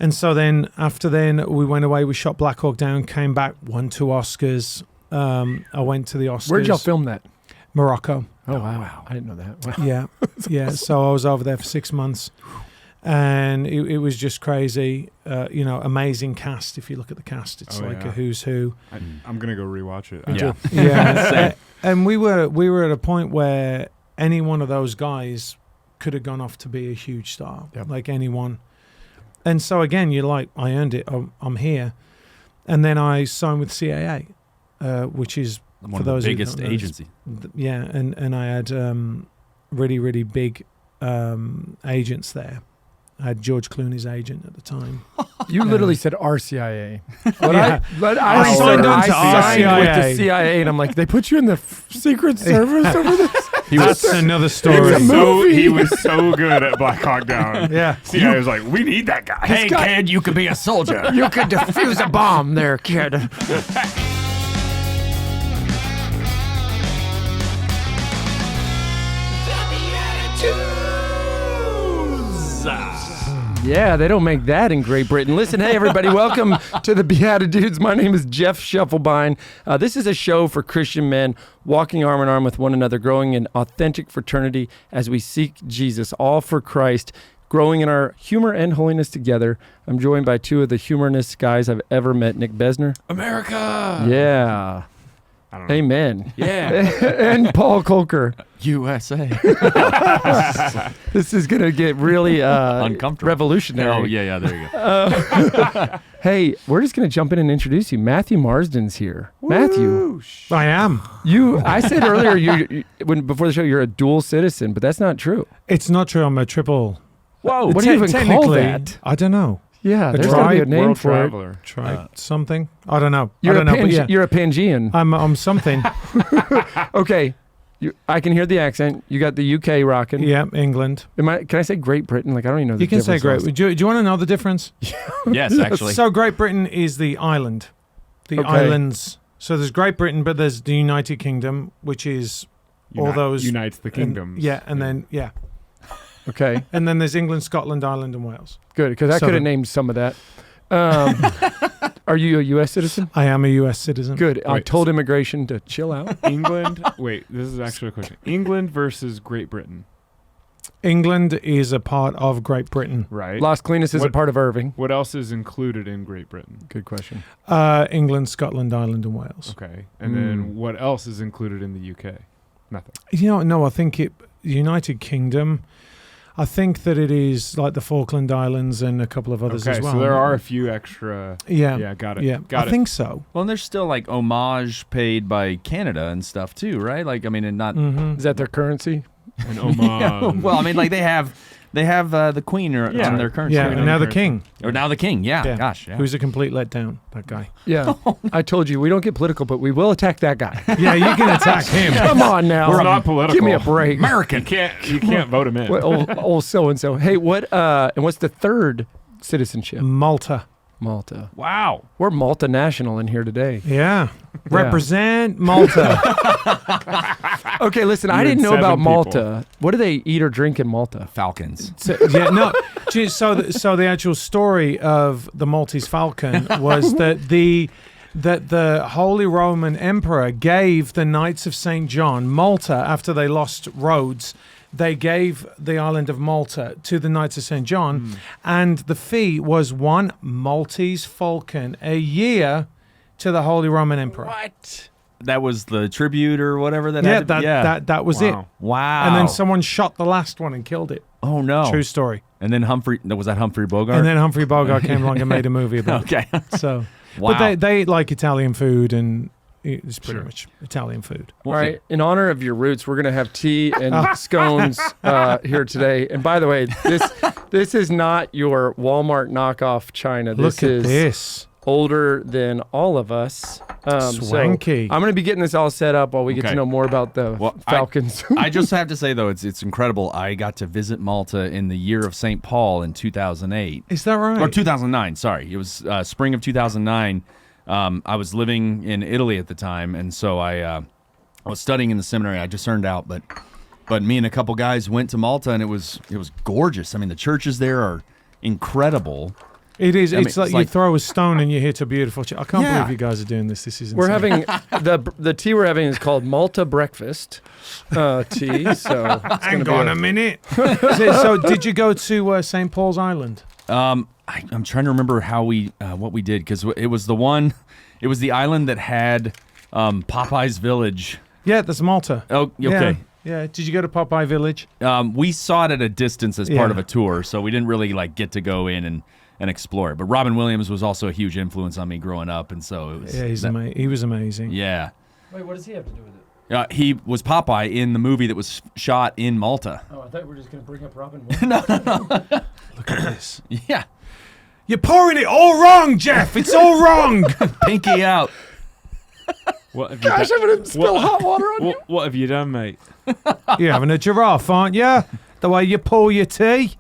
And so then after we went away, we shot Black Hawk Down, came back, won 2 Oscars. I went to the Oscars. Where'd y'all film that? Morocco. Oh, wow. I didn't know that. Wow. Yeah. Yeah. So I was over there for 6 months. And it was just crazy. Amazing cast. If you look at the cast, it's a who's who. I'm going to go rewatch it. Yeah. And we were at a point where any one of those guys could have gone off to be a huge star. Yep. Like anyone. And so again, you're like, I earned it. I'm here. And then I signed with CAA, which is one of the biggest agency. Yeah, and I had really, really big agents there. I had George Clooney's agent at the time. You literally said RCIA. I signed on to RCIA with the CIA, and I'm like, they put you in the Secret Service over this? That's another story. He was so good at Black Hawk Down. Yeah. CIA was like, we need that guy. Hey, kid, you could be a soldier. You could defuse a bomb there, kid. Yeah, they don't make that in Great Britain. Listen, hey, everybody, welcome to the BeatiDudes. My name is Jeff Shufflebine. This is a show for Christian men walking arm in arm with one another, growing in authentic fraternity as we seek Jesus, all for Christ, growing in our humor and holiness together. I'm joined by 2 of the humorous guys I've ever met, Nick Besner. America! Yeah. I don't know. Amen. Yeah. And Paul Kolker. USA. This is going to get really uncomfortable. Revolutionary. Oh, yeah, there you go. Hey, we're just going to jump in and introduce you. Matthew Marsden's here. Woo! Matthew. I am. I said earlier before the show you're a dual citizen, but that's not true. It's not true. I'm a triple. Whoa, what do you even call technically, that? I don't know. Yeah, there's got to be a name World for traveler. it. Try something. I don't know. You're I don't know. But yeah, You're a Pangean. I'm something. Okay. I can hear the accent. You got the UK rocking. Yeah, England. Can I say Great Britain? Like, I don't even know the You can say difference. Great. Do you want to know the difference? Yes, actually. So Great Britain is the island. The islands. So there's Great Britain, but there's the United Kingdom, which is all those... Unites the kingdoms. Then Okay. And then there's England, Scotland, Ireland, and Wales. Good, because I could have named some of that. Are you a U.S. citizen? I am a U.S. citizen. Good. I told immigration to chill out. England. Wait, this is actually a question. England versus Great Britain. England is a part of Great Britain. Right. Las Colinas is a part of Irving. What else is included in Great Britain? Good question. England, Scotland, Ireland, and Wales. Okay. And then what else is included in the UK? Nothing. No, I think United Kingdom... I think that it is like the Falkland Islands and a couple of others as well. So there are a few extra. Yeah, got it. Yeah, I think so. Well, and there's still like homage paid by Canada and stuff too, right? Like, I mean, and not. Is that their currency? An homage. Yeah, well, I mean, like they have the Queen on their currency. Yeah, and now the King. Or now the King. Yeah. Gosh. Yeah. Who's a complete letdown? That guy. Yeah. I told you we don't get political, but we will attack that guy. Yeah, you can attack him. Come on now. We're not political. Give me a break. American. You can't vote him in. Old so and so. Hey, and what's the third citizenship? Malta. Wow. We're multinational in here today. Yeah. Represent Malta. Okay, listen, I didn't know about Malta. What do they eat or drink in Malta? Falcons. So the actual story of the Maltese falcon was that the Holy Roman Emperor gave the Knights of St. John Malta after they lost Rhodes. They gave the island of Malta to the Knights of St. John, and the fee was 1 Maltese falcon a year to the Holy Roman Emperor. What? That was the tribute or whatever that had to be? That was it. Wow. And then someone shot the last one and killed it. Oh, no. True story. And then Humphrey Bogart? And then Humphrey Bogart came along and made a movie about it. So, wow. But they like Italian food, and it's pretty much Italian food. All right. In honor of your roots, we're going to have tea and scones here today. And by the way, this is not your Walmart knockoff china. Look at this. Older than all of us. Swanky. So I'm going to be getting this all set up while we get to know more about the Falcons. I just have to say, though, it's incredible. I got to visit Malta in the year of St. Paul in 2008. Is that right? Or 2009, sorry. It was spring of 2009. I was living in Italy at the time, and so I was studying in the seminary. I just turned out, but me and a couple guys went to Malta, and it was gorgeous. I mean, the churches there are incredible. It is. I mean, It's like you throw a stone and you hit a beautiful. I can't Yeah. believe you guys are doing this. This is insane. We're having the tea we're having is called Malta breakfast tea. So Hang on a minute. So did you go to St. Paul's Island? I'm trying to remember how what we did because it was the island that had Popeye's Village. Yeah, that's Malta. Oh, okay. Yeah. Did you go to Popeye Village? We saw it at a distance as part of a tour, so we didn't really get to go in and explore it. But Robin Williams was also a huge influence on me growing up, and so it was. Yeah, he was amazing. Yeah. Wait, what does he have to do with it? He was Popeye in the movie that was shot in Malta. Oh, I thought we were just going to bring up Robin. Look at this. Yeah. You're pouring it all wrong, Jeff. It's all wrong. Pinky out. What have you Gosh, I'm going to spill hot water on you. What have you done, mate? You're having a giraffe, aren't you? The way you pour your tea.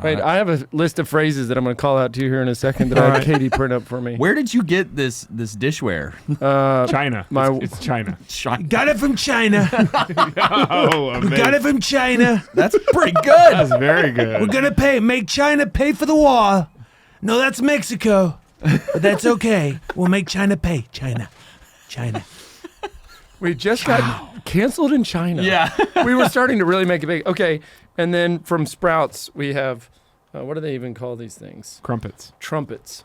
Wait, I have a list of phrases that I'm going to call out to you here in a second that I had Katie print up for me. Where did you get this dishware? China. It's China. Got it from China. Oh, We got it from China. That's pretty good. That's very good. We're gonna make China pay for the war. No, that's Mexico. But that's okay. We'll make China pay. China. We just got canceled in China. Yeah. We were starting to really make it big. Okay, and then from Sprouts, we have, what do they even call these things? Crumpets. Trumpets.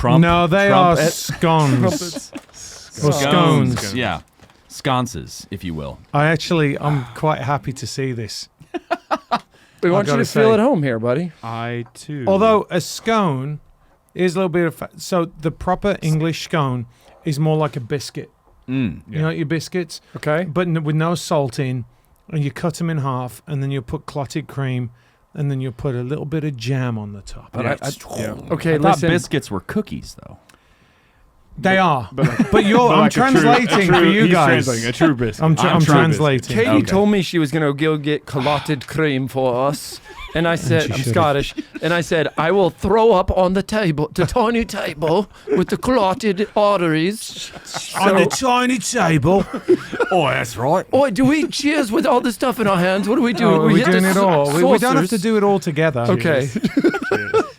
No, they are Trumpet. scones. Trumpets. Or scones. Yeah. Sconces, if you will. I'm quite happy to see this. We want you gotta to feel say- at home here, buddy. I too. Although a scone is a little bit of so the proper English scone is more like a biscuit. Mm. You know your biscuits, Okay. but with no salt in, and you cut them in half, and then you put clotted cream, and then you put a little bit of jam on the top. But Okay, I thought listen. biscuits were cookies, though. They are, but like, but you're. I'm like a true- translating a true- for you he's guys. translating a true biscuit. I'm true translating. Katie Okay. told me she was going to go get clotted cream for us. And I said, she I'm should've. Scottish. And I said, I will throw up on the table, the tiny table with the clotted arteries. On the tiny table. Oh, that's right. Oh, do we cheers with all the stuff in our hands? What do we do? Oh, we're hit the doing it all. We don't have to saucers. do it all together. Okay.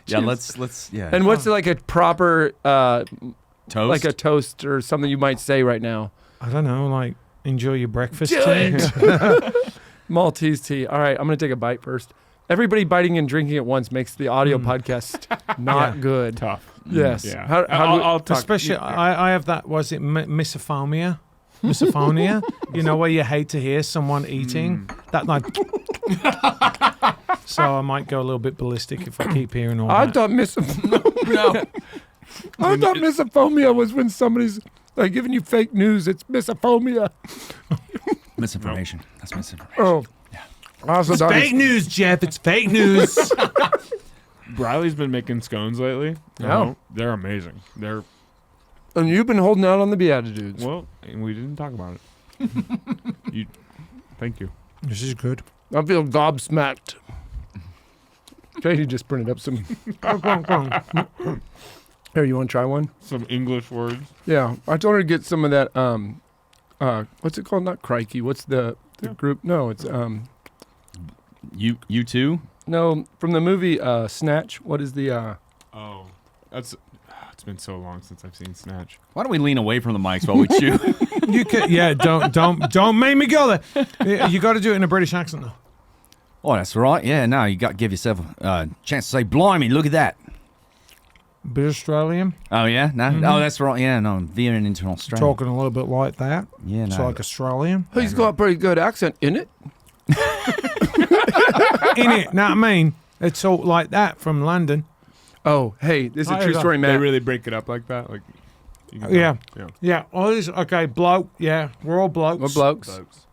Yeah, let's yeah. And what's like a proper, toast? like a toast or something you might say right now? I don't know, like enjoy your breakfast. Do tea. Maltese tea. All right, I'm going to take a bite first. Everybody biting and drinking at once makes the audio podcast not Yeah. good. Tough. Yes. Yeah. How do we- I'll talk. Especially, I have that. Was it misophonia? Misophonia. You know where you hate to hear someone eating that like. So I might go a little bit ballistic if I keep hearing all I that. thought I thought misophonia was when somebody's like giving you fake news. It's misophonia. Misinformation. That's misinformation. Oh, I also thought Fake news, Jeff. It's fake news. Briley's been making scones lately. Oh. They're amazing. They're and you've been holding out on the BeatiDudes. well, and we didn't talk about it. Thank you. This is good. I feel gobsmacked. Katie just printed up some. Here, you want to try one? Some English words. Yeah, I told her to get some of that. What's it called? Not crikey. What's the group? No, it's You too? no from the movie Snatch. What is the Oh, that's. It's been so long since I've seen Snatch. Why don't we lean away from the mics while we chew? You can, yeah. Don't make me go there. Yeah, you got to do it in a British accent though. Oh, that's right. Yeah, no, you got to give yourself a chance to say, blimey, look at that. Bit Australian. Oh, yeah? No? Oh, that's right. Yeah, no, I'm veering into Australia. Talking a little bit like that. Yeah, It's no. like Australian. He's got a pretty good accent in it. In it, know what I mean? It's all like that from London. Oh, hey, this is a Hi, true there. story, They man. really break it up like that. Like, you can Yeah. tell. Yeah. Oh, this okay. Bloke. Yeah, we're all blokes. We're blokes. Blokes.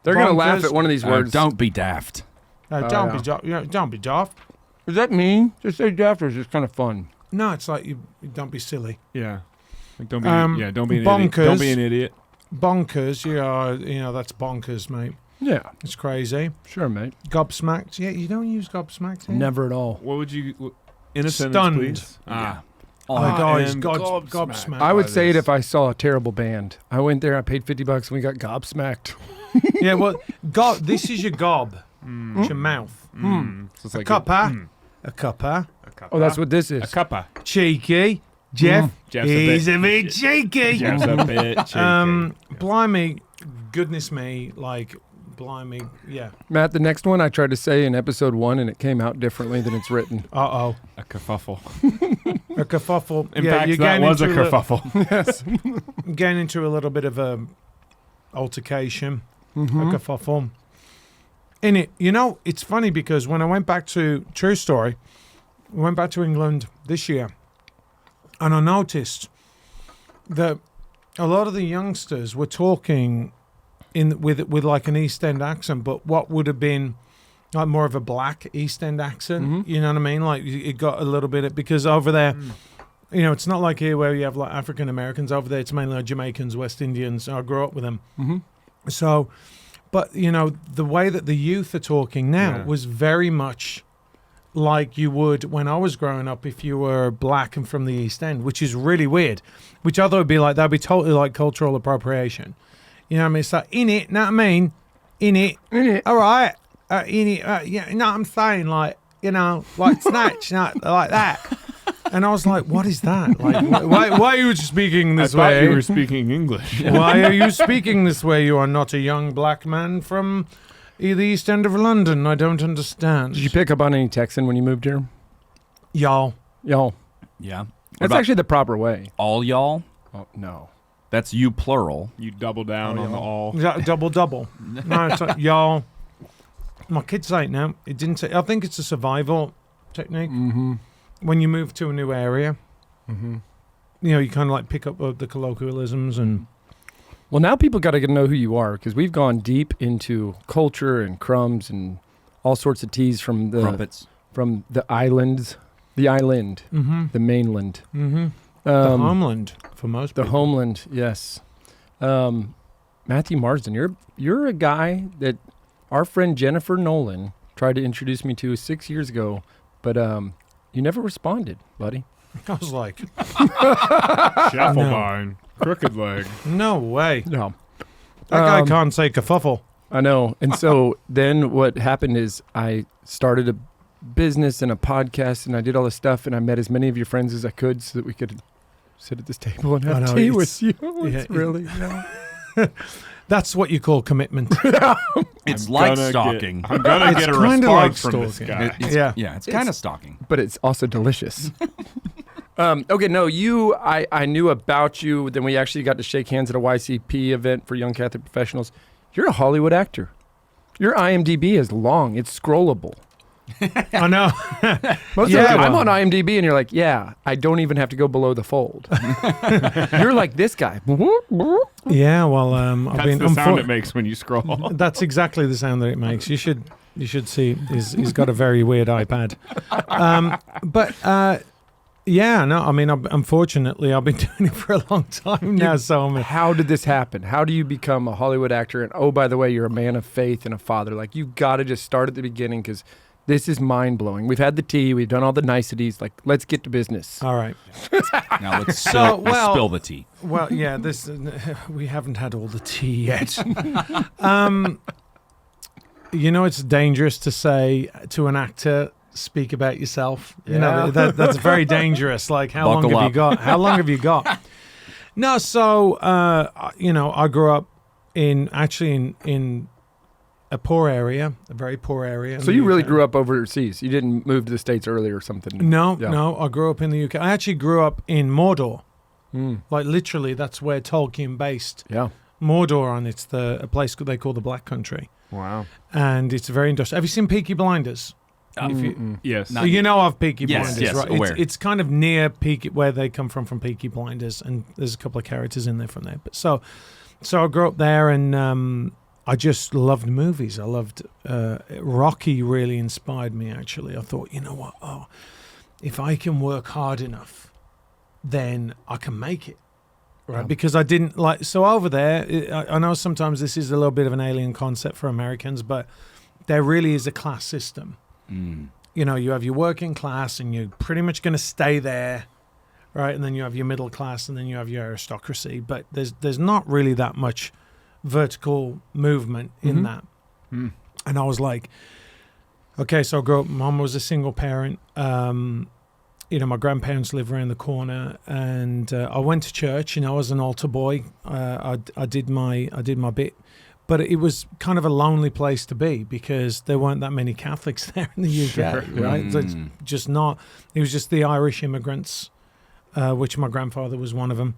They're gonna laugh Bonkers. at one of these words. Don't be daft. Don't be daft. Yeah, don't be daft. Does that mean just say daft or is it kind of fun? No, it's like you don't be silly. Yeah. Like, don't be. Don't be an bonkers. idiot. Don't be an idiot. Bonkers. Yeah, that's bonkers, mate. Yeah, It's crazy. sure, mate. Gobsmacked. Yeah, you don't use gobsmacked here. Never at all. What would you? In a Stunned. sentence, please. Oh my God, he's and gobsmacked. I would by say it this. if I saw a terrible band. I went there, I paid $50, and we got gobsmacked. Yeah, well, this is your gob. It's your mouth. So it's A like cuppa. mm, A cuppa. a Oh, that's what this is. A cuppa. Cheeky. Jeff, Jeff's he's a bit cheeky. Jeff's a bit cheeky. Blimey, goodness me, like, blimey, yeah. Matt, the next one I tried to say in episode 1 and it came out differently than it's written. Uh-oh. A kerfuffle. A kerfuffle. In yeah, fact, you're that getting was a into kerfuffle. Yes. getting into a little bit of a altercation. Mhm. A kerfuffle. In it, you know, it's funny because when I went back to, true story, we went back to England this year, and I noticed that a lot of the youngsters were talking with like an East End accent, but what would have been like more of a black East End accent. Mhm. You know what I mean? Like it got a little bit because over there, you know, it's not like here where you have like African Americans. Over there, it's mainly like Jamaicans, West Indians. I grew up with them, Mhm. so. But you know, the way that the youth are talking now Yeah. was very much like you would when I was growing up if you were black and from the East End, which is really weird. Which I thought would be like, that'd be totally like cultural appropriation. You know what I mean? It's like, in it, know what I mean? In it. All right. In it. Yeah, you know what I'm saying? Like, you know, like snatch, like that. And I was like, what is that? Like, why are you speaking this I thought way? you were speaking English. Why are you speaking this way? You are not a young black man from the East End of London. I don't understand. Did you pick up on any Texan when you moved here? Y'all. Y'all. Yeah. What That's about actually the proper way. all y'all? Oh, no. That's you plural. You double down on the all. Double. No, it's like, y'all. My kids say it now. It didn't say. I think it's a survival technique. Mm-hmm. When you move to a new area, Mm-hmm. you know, you kind of like pick up the colloquialisms and. Well, now people got to know who you are because we've gone deep into culture and crumbs and all sorts of teas from the Crumpets. islands, Mm-hmm. the mainland, Mm-hmm. The homeland for most the people. homeland. Yes, Matthew Marsden, you're a guy that our friend Jennifer Nolan tried to introduce me to 6 years ago, but you never responded, buddy. I was like, Shufflebine. Crooked leg. no way. No, That guy can't say kerfuffle. I know. And so then what happened is I started a business and a podcast and I did all this stuff and I met as many of your friends as I could so that we could sit at this table and I have know, tea it's- with you. yeah, It's really, That's what you call commitment. It's I'm like gonna stalking. I'm gonna It's get a kinda like response from this stalking. guy. Yeah. Yeah, it's kind of stalking. but it's also delicious. Okay, no, I knew about you. Then we actually got to shake hands at a YCP event for young Catholic professionals. You're a Hollywood actor. Your IMDb is long. It's scrollable. I know. Most Yeah. of I'm on IMDb, and you're like, yeah, I don't even have to go below the fold. You're like this guy. Yeah, well, I've That's been. the sound it makes when you scroll. That's exactly the sound that it makes. You should see. He's got a very weird iPad. Yeah, no, I mean, unfortunately, I've been doing it for a long time now. So I'm. How did this happen? How do you become a Hollywood actor? And oh, by the way, you're a man of faith and a father. Like, you got to just start at the beginning because this is mind blowing. We've had the tea, we've done all the niceties. Like, let's get to business. All right. Now let's So, spill the tea. Well, yeah, this we haven't had all the tea yet. You know, it's dangerous to say to an actor, "Speak about yourself." You know, Yeah. that's very dangerous. Like, how long Buckle have you up. got? How long have you got? No, so you know, I grew up in a poor area, a very poor area. in So the you really UK. grew up overseas. You didn't move to the States early or something. No, Yeah. no, I grew up in the UK. I actually grew up in Mordor. Mm. Like, literally, that's where Tolkien based Yeah. Mordor on. It's a place they call the Black Country. Wow. And it's very industrial. Have you seen Peaky Blinders? If you, Mm-mm. Yes. Not- you know of Peaky Yes, Blinders, yes, right? aware. It's kind of near Peaky, where they come from Peaky Blinders, and there's a couple of characters in there from there. But so I grew up there, and I just loved movies. I loved Rocky. Really inspired me. Actually, I thought, you know what? Oh, if I can work hard enough, then I can make it. Right, Yeah. because I didn't like. So over there, I know sometimes this is a little bit of an alien concept for Americans, but there really is a class system. Mm. You know, you have your working class, and you're pretty much going to stay there, right? And then you have your middle class, and then you have your aristocracy. But there's not really that much vertical movement in Mhm. that. Hmm. And I was like, okay, so I grew up. Mom was a single parent. my grandparents live around the corner, and I went to church. I was an altar boy. I did my bit, but it was kind of a lonely place to be because there weren't that many Catholics there in the UK, right? So it's just not. It was just the Irish immigrants, which my grandfather was one of them.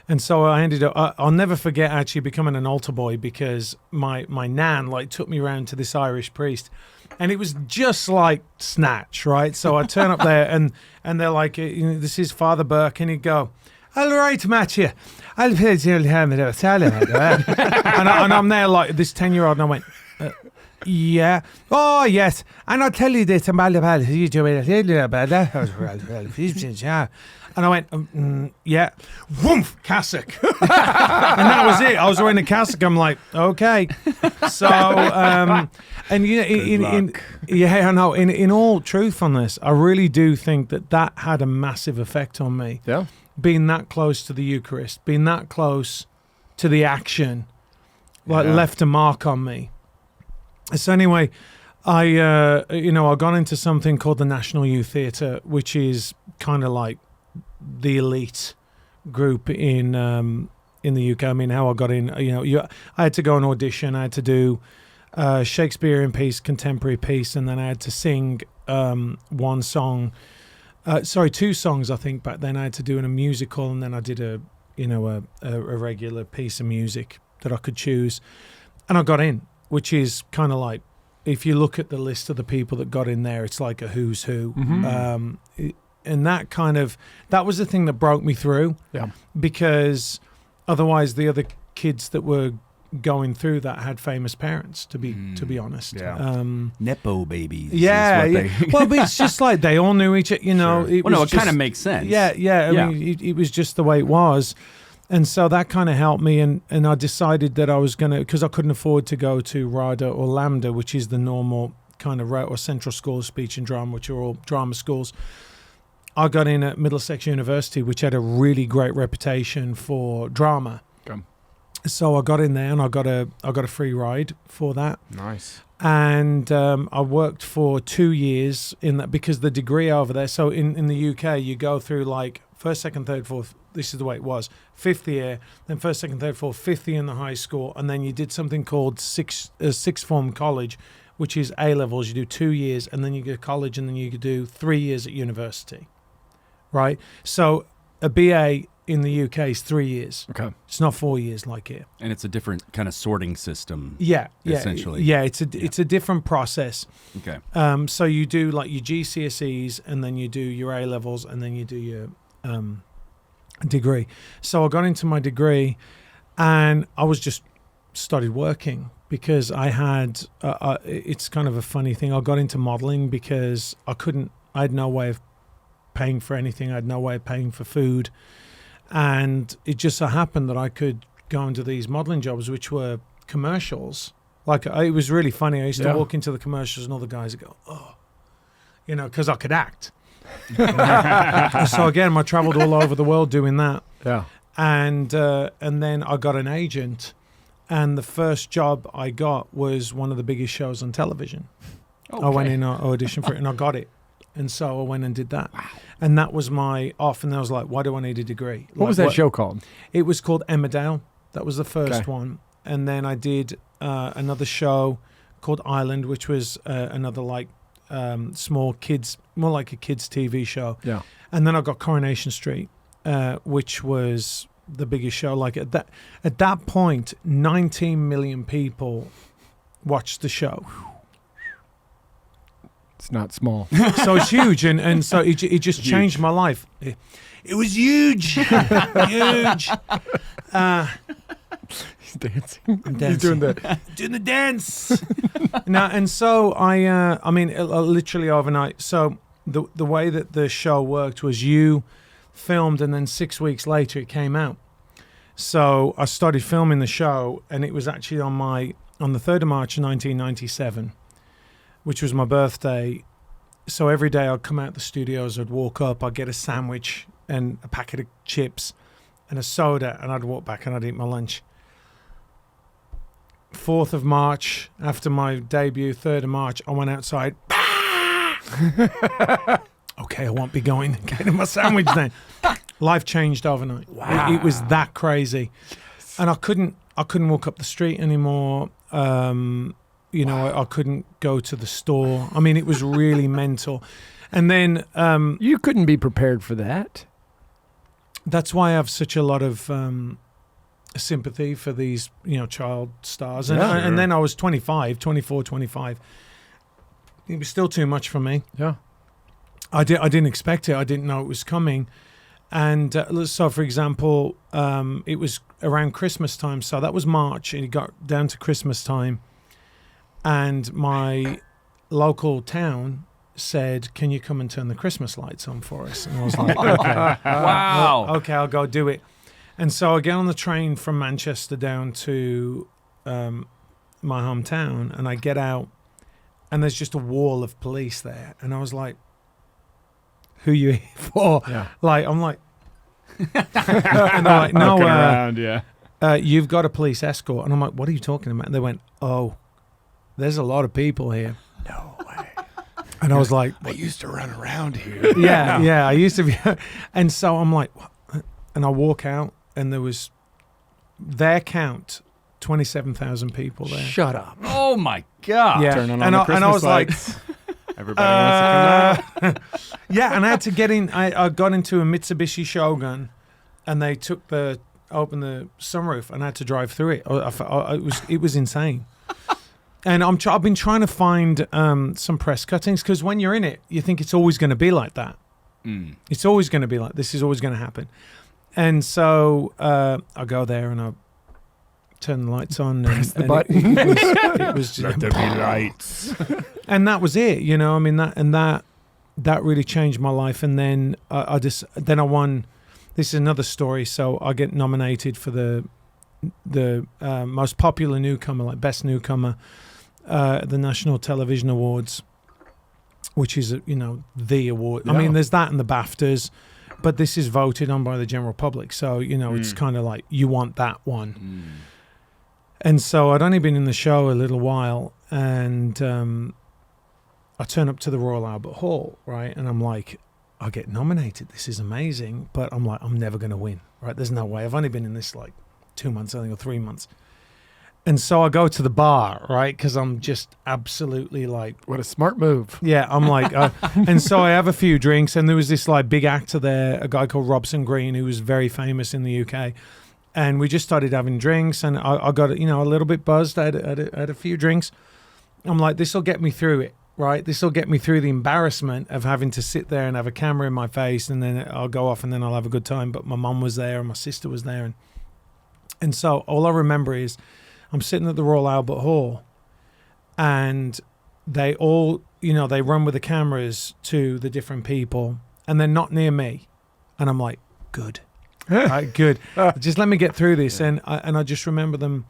And so I ended up, I'll never forget actually becoming an altar boy because my nan took me around to this Irish priest, and it was just like Snatch, right? So I turn up there and they're like, this is Father Burke, and he'd go, all right, Matthew, I'll pay you and I'm there like this 10-year-old, and I went, yeah. Oh, yes. And I'll tell you this. And I went, yeah. Woof, cassock. And that was it. I was wearing a cassock. I'm like, okay. So, and yeah, I know. In all truthfulness, I really do think that had a massive effect on me. Yeah. Being that close to the Eucharist, being that close to the action, left a mark on me. So anyway, I got into something called the National Youth Theatre, which is kind of like the elite group in the UK. I mean, how I got in, I had to go and audition. I had to do Shakespearean piece, contemporary piece, and then I had to sing two songs, I think. Back then, I had to do in a musical, and then I did a regular piece of music that I could choose, and I got in. Which is kind of like, if you look at the list of the people that got in there, it's like a who's who. And that was the thing that broke me through. Yeah. Because otherwise the other kids that were going through that had famous parents, to be honest. Yeah. Nepo babies. Yeah. Well, but it's just like they all knew each other, Sure. It kind of makes sense. Yeah. I mean, it was just the way it was. And so that kind of helped me, and I decided that I was going to, because I couldn't afford to go to RADA or Lambda, which is the normal kind of route, or Central School of Speech and Drama, which are all drama schools. I got in at Middlesex University, which had a really great reputation for drama. Okay. So I got in there, and I got a free ride for that. Nice. And I worked for 2 years in that, because the degree over there. So in the UK, you go through like first, second, third, fourth. This is the way it was. Fifth year, then first, second, third, fourth, fifth year in the high school, and then you did something called sixth form college, which is A levels. You do 2 years, and then you go to college, and then you could do 3 years at university, right? So a BA in the UK is 3 years. Okay, it's not 4 years like here, and it's a different kind of sorting system. Yeah, essentially. Yeah, it's a different process. Okay. So you do like your GCSEs, and then you do your A levels, and then you do your degree. So I got into my degree, and I was just started working because I had it's kind of a funny thing. I got into modeling because I had no way of paying for anything. I had no way of paying for food, and it just so happened that I could go into these modeling jobs, which were commercials. Like, it was really funny. I used to walk into the commercials, and all the guys would go, oh, because I could act. So again, I traveled all over the world doing that. Yeah. And then I got an agent, and the first job I got was one of the biggest shows on television. Okay. I went in, I auditioned for it, and I got it. And so I went and did that. Wow. And that was my off, and I was like, why do I need a degree? What was that show called? It was called Emmerdale. That was the first one. And then I did another show called Island, which was another like small kids, more like a kids TV show. Yeah. And then I got Coronation Street, which was the biggest show. Like at that point, 19 million people watched the show. It's not small. So it's huge, and so it just changed my life. It was huge, huge. He's dancing. He's doing the dance. Now, and so I mean, literally overnight. So the way that the show worked was you filmed, and then 6 weeks later it came out. So I started filming the show, and it was actually on the 3rd of March 1997, which was my birthday. So every day I'd come out the studios, I'd walk up, I'd get a sandwich and a packet of chips and a soda, and I'd walk back and I'd eat my lunch. 4th of March, after my debut, 3rd of March, I went outside. Okay. okay, I won't be getting my sandwich then. Life changed overnight. Wow. It was that crazy. And I couldn't walk up the street anymore. I couldn't go to the store. I mean, it was really mental. And then you couldn't be prepared for that. That's why I have such a lot of sympathy for these, child stars. And then I was 24, 25. It was still too much for me. Yeah. I didn't expect it. I didn't know it was coming. And so, for example, it was around Christmas time. So that was March, and it got down to Christmas time. And my local town said, "Can you come and turn the Christmas lights on for us?" And I was like, "Okay, Wow. Okay, I'll go do it." And so I get on the train from Manchester down to my hometown, and I get out, and there's just a wall of police there, and I was like, "Who you here for?" Yeah. Like, I'm like, and they're like, "No, Looking around, yeah. You've got a police escort." And I'm like, "What are you talking about?" And they went, "Oh, there's a lot of people here." No way. And I was like, I used to run around here. yeah, I used to be. And so I'm like, what? And I walk out, and there was, their count, 27,000 people there. Shut up. Oh my God. Yeah. Turning on and the I Christmas was lights. Everybody wants to come out. yeah, and I had to get in. I got into a Mitsubishi Shogun, and they opened the sunroof, and I had to drive through it. It was insane. And I've been trying to find some press cuttings, because when you're in it, you think it's always going to be like that. It's always going to be like this. Is always going to happen. And so I go there and I turn the lights on. Press the and button. It was just, Let there be lights. and that was it. I mean, that really changed my life. And then I won. This is another story. So I get nominated for the most popular newcomer, like best newcomer, the National Television Awards, which is the award. Yeah. I mean, there's that and the BAFTAs, but this is voted on by the general public, so it's kind of like you want that one. And so I'd only been in the show a little while, and I turn up to the Royal Albert Hall, right, and I'm like, I get nominated, this is amazing, but I'm like, I'm never going to win, right? There's no way. I've only been in this like 2 months, I think, or 3 months. And so I go to the bar, right? Because I'm just absolutely like... What a smart move. Yeah, I'm like... and so I have a few drinks, and there was this like big actor there, a guy called Robson Green, who was very famous in the UK. And we just started having drinks, and I got, a little bit buzzed. I had a few drinks. I'm like, this will get me through it, right? This will get me through the embarrassment of having to sit there and have a camera in my face, and then I'll go off, and then I'll have a good time. But my mum was there, and my sister was there, and so all I remember is I'm sitting at the Royal Albert Hall, and they all, they run with the cameras to the different people, and they're not near me. And I'm like, good. Right, good. Just let me get through this. Yeah. And I just remember them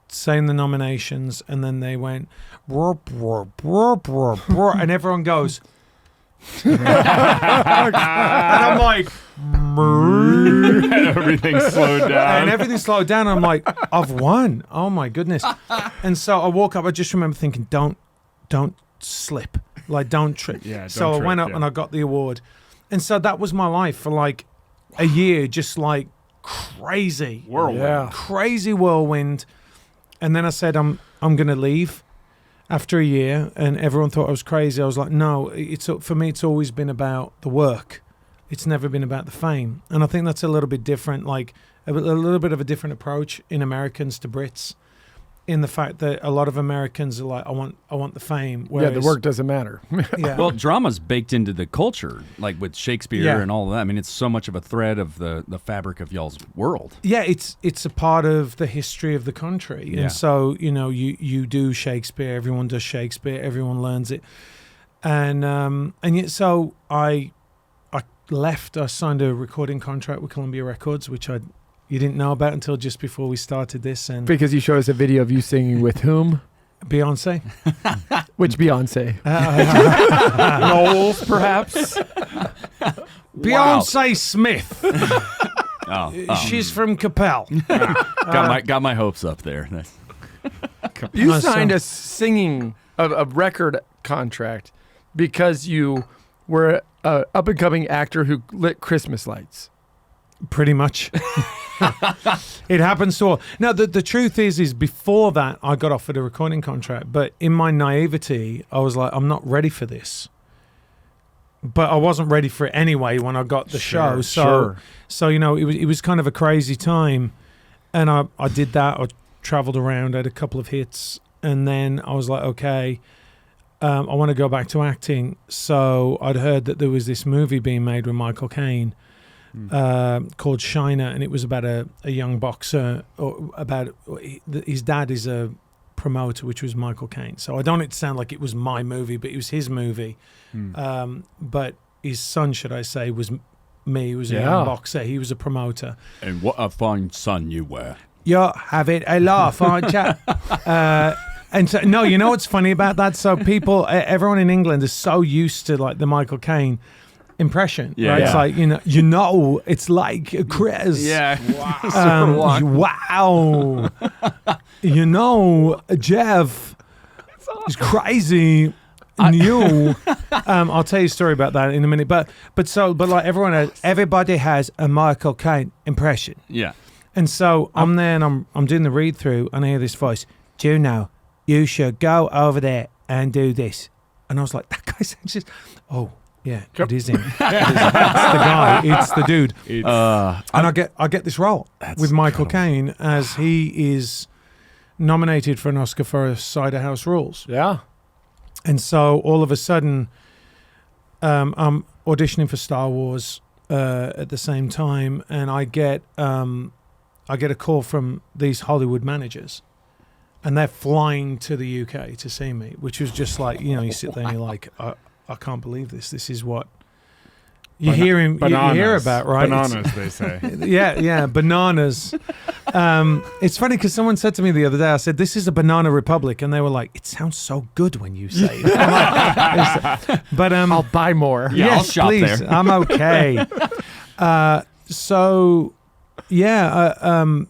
saying the nominations, and then they went, brr, brr, brr, brr, brr, and everyone goes, and I'm like, Everything slowed down. And everything slowed down. I'm like, I've won. Oh my goodness. And so I woke up. I just remember thinking, don't slip. Like, don't trip. Yeah, don't so I went up and I got the award. And so that was my life for like a year, just like crazy. Whirlwind. Yeah. Crazy whirlwind. And then I said, I'm going to leave after a year. And everyone thought I was crazy. I was like, no, for me, it's always been about the work. It's never been about the fame. And I think that's a little bit different, like a little bit of a different approach in Americans to Brits, in the fact that a lot of Americans are like, I want the fame. Whereas, the work doesn't matter. Yeah. Well, drama's baked into the culture, like with Shakespeare and all of that. I mean, it's so much of a thread of the fabric of y'all's world. Yeah, it's a part of the history of the country. Yeah. And so, you do Shakespeare, everyone does Shakespeare, everyone learns it. And yet, so I left. I signed a recording contract with Columbia Records, which you didn't know about until just before we started this. And Because you showed us a video of you singing with whom? Beyonce. Which Beyonce? Knowles, perhaps? Beyonce Smith. She's from Capel. Got my hopes up there. You signed a singing a record contract because you were an up-and-coming actor who lit Christmas lights. Pretty much. It happens to all. Now, the truth is before that, I got offered a recording contract, but in my naivety, I was like, I'm not ready for this. But I wasn't ready for it anyway when I got the show. So you know, it was kind of a crazy time, and I did that. I traveled around, I had a couple of hits, and then I was like, okay, I want to go back to acting. So I'd heard that there was this movie being made with Michael Caine called Shiner, and it was about a young boxer, or about his dad is a promoter, which was Michael Caine. So I don't want it to sound like it was my movie, but it was his movie. But his son, should I say, was me. He was a young boxer. He was a promoter. And what a fine son you were. You're having a laugh, aren't you? And so, no, you know what's funny about that? So everyone in England is so used to like the Michael Caine impression. Yeah. Right? It's like, it's like Chris. Yeah. Wow. Jeff is crazy. New. I'll tell you a story about that in a minute. But like everybody has a Michael Caine impression. Yeah. And so I'm there and I'm doing the read through and I hear this voice, Juno, you should go over there and do this. And I was like, that guy says, oh yeah, it is him. It's the guy. It's the dude. And I get this role with Michael Caine as he is nominated for an Oscar for Cider House Rules. Yeah. And so all of a sudden, I'm auditioning for Star Wars at the same time, and I get a call from these Hollywood managers, and they're flying to the UK to see me, which was just like, you sit there and you're like, I can't believe this. This is what you hear about, right? Bananas, they say. Yeah, bananas. It's funny because someone said to me the other day, I said, this is a banana republic. And they were like, it sounds so good when you say it. But I'll buy more. Yeah, yes, I'll shop please. there. I'm okay.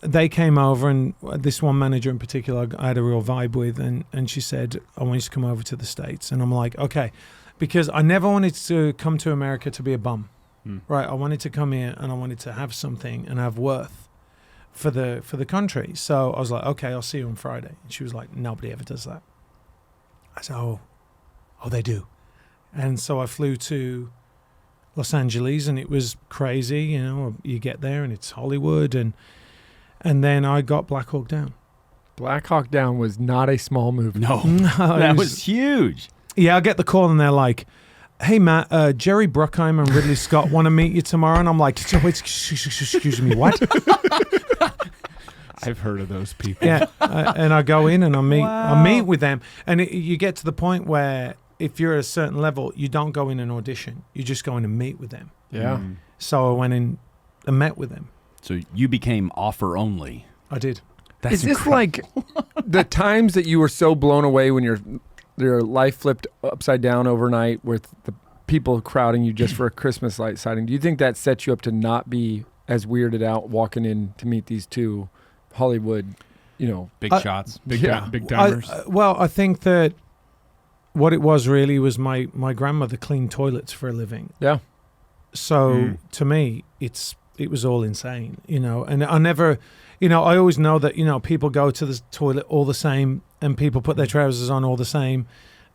They came over, and this one manager in particular I had a real vibe with, and she said, I want you to come over to the States. And I'm like, okay. Because I never wanted to come to America to be a bum, right? I wanted to come here and I wanted to have something and have worth for the country. So I was like, okay, I'll see you on Friday. And she was like, nobody ever does that. I said, oh, they do. And so I flew to Los Angeles, and it was crazy. You get there and it's Hollywood, and then I got Black Hawk Down. Black Hawk Down was not a small movie. No, that was huge. Yeah, I get the call and they're like, hey, Matt, Jerry Bruckheimer and Ridley Scott want to meet you tomorrow. And I'm like, excuse me, what? I've heard of those people. Yeah, and I go in and I meet with them. And you get to the point where if you're at a certain level, you don't go in and audition. You just go in and meet with them. Yeah. So I went in and met with them. So you became offer only. I did. Is this like the times that you were so blown away when your life flipped upside down overnight with the people crowding you just for a Christmas light sighting? Do you think that sets you up to not be as weirded out walking in to meet these two Hollywood, big shots, big timers? I think that what it was really was my grandmother cleaned toilets for a living. Yeah. So to me, it was all insane, and I never, I always know that, people go to the toilet all the same and people put their trousers on all the same.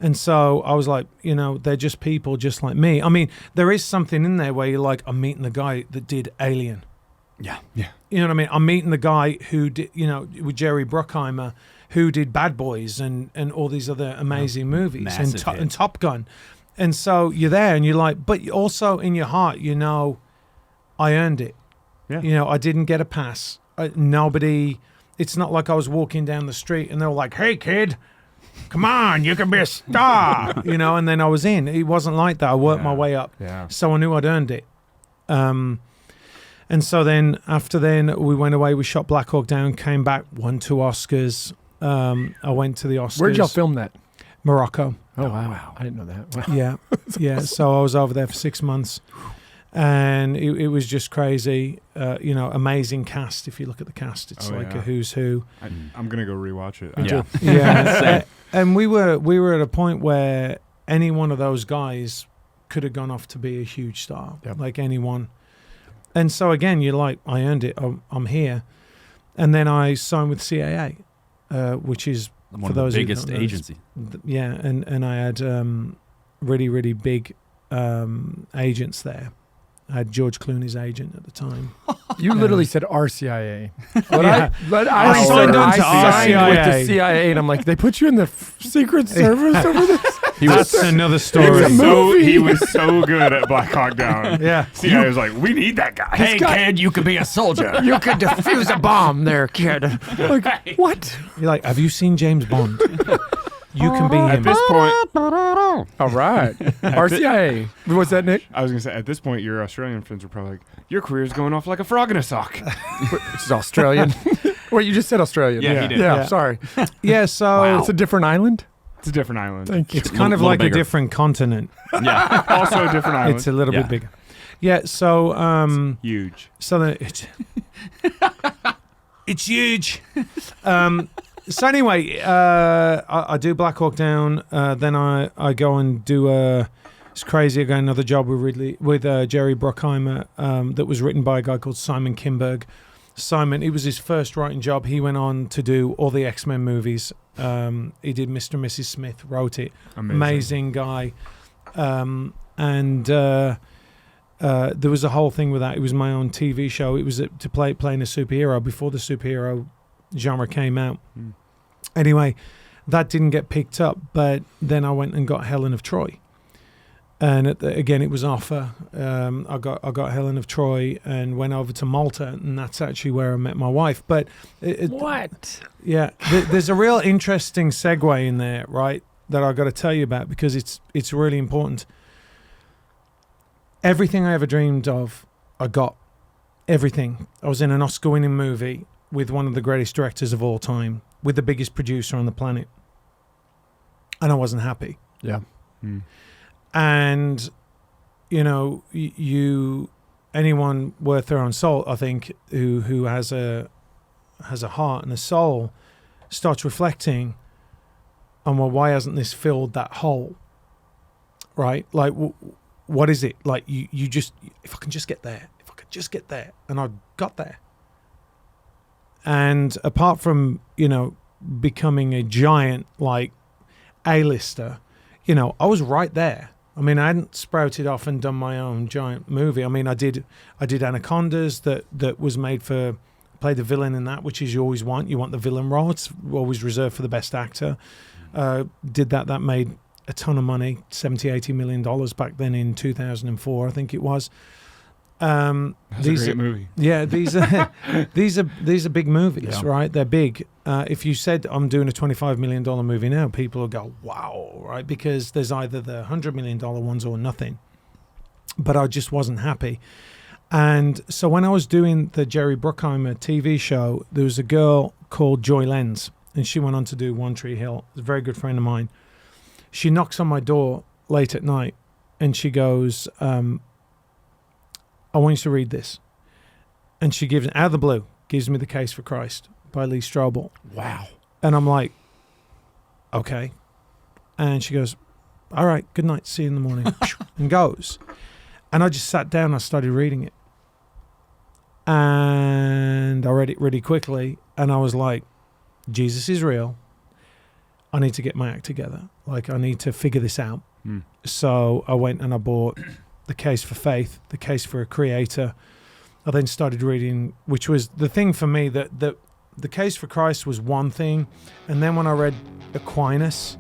And so I was like, they're just people just like me. I mean, there is something in there where you're like, I'm meeting the guy that did Alien. Yeah. You know what I mean? I'm meeting the guy who did, with Jerry Bruckheimer, who did Bad Boys and all these other amazing movies and Top Gun. And so you're there and you're like, but also in your heart, I earned it. Yeah. I didn't get a pass. Nobody, it's not like I was walking down the street and they were like, hey kid, come on, you can be a star, and then I was in. It wasn't like that. I worked my way up. Yeah. So I knew I'd earned it. And so then after we went away, we shot Black Hawk Down, came back, won 2 Oscars. I went to the Oscars. Where'd y'all film that? Morocco. Oh, wow. I didn't know that. Wow. Yeah. Yeah. So I was over there for 6 months. And it was just crazy, amazing cast. If you look at the cast, it's a who's who. I'm gonna go rewatch it. Yeah, and we were at a point where any one of those guys could have gone off to be a huge star, Yep. like anyone. And so again, you're like, I earned it. I'm here. And then I signed with CAA, which is One for of those the who biggest don't know, agency. Yeah, and I had really, really big agents there. I had George Clooney's agent at the time. You literally said RCIA. Yeah. I signed on to signed with the RCIA. CIA, and I'm like, they put you in the Secret Service over this? That's another story. It's a So movie. he was so good at Black Hawk Down. Yeah. CIA was like, we need that guy. Hey, kid, you could be a soldier. You could defuse a bomb there, kid. Like, what? You're like, have you seen James Bond? You can be At him. this point, All right. RCIA. What's that, Nick? I was gonna say, at this point, your Australian friends were probably like, your career's going off like a frog in a sock. This is Australian. Wait, you just said Australian. Yeah, he did. Yeah, Yeah. sorry. Yeah, so It's a different island? It's a different island. Thank you. it's kind of Little like a bigger. different continent. Yeah. Also a different island. It's a little Yeah. bit bigger. Yeah, so Huge. it's it's huge. So anyway, I do Black Hawk Down. Then I go and do it's crazy. I got another job with Ridley with Jerry Bruckheimer that was written by a guy called Simon Kinberg. Simon, it was his first writing job. He went on to do all the X-Men movies. He did Mr. and Mrs. Smith, wrote it. Amazing guy. And there was a whole thing with that. It was my own TV show. It was to playing a superhero before the superhero genre came out. Anyway, that didn't get picked up, but then I went and got Helen of Troy. And again, it was an offer. I got Helen of Troy and went over to Malta, and that's actually where I met my wife. But What? yeah, there's a real interesting segue in there, right? That I got to tell you about because it's really important. Everything I ever dreamed of, I got. Everything. I was in an Oscar-winning movie with one of the greatest directors of all time, with the biggest producer on the planet, and I wasn't happy. Yeah. And anyone worth their own salt, I think, who has a heart and a soul, starts reflecting on, well, why hasn't this filled that hole? Right? Like, what is it? Like, you just, if I can just get there, and I got there. And apart from, becoming a giant, like, A-lister, I was right there. I mean, I hadn't sprouted off and done my own giant movie. I mean, I did Anacondas that was made for, play the villain in that, which is you always want. You want the villain role. It's always reserved for the best actor. Did that made a ton of money, $70-80 million back then in 2004, I think it was. That's a great movie. Yeah, these are big movies, Yeah. right? They're big. If you said I'm doing a $25 million movie now, people will go, wow, right? Because there's either the $100 million ones or nothing. But I just wasn't happy. And so when I was doing the Jerry Bruckheimer TV show, there was a girl called Joy Lenz, and she went on to do One Tree Hill. It's a very good friend of mine. She knocks on my door late at night, and she goes, I want you to read this. And she gives, out of the blue, gives me The Case for Christ by Lee Strobel. Wow. And I'm like, okay. And she goes, all right, good night, see you in the morning. And goes. And I just sat down and I started reading it. And I read it really quickly. And I was like, Jesus is real. I need to get my act together. Like, I need to figure this out. So I went and I bought The Case for Faith, The Case for a Creator. I then started reading, which was the thing for me, that The Case for Christ was one thing. And then when I read Aquinas,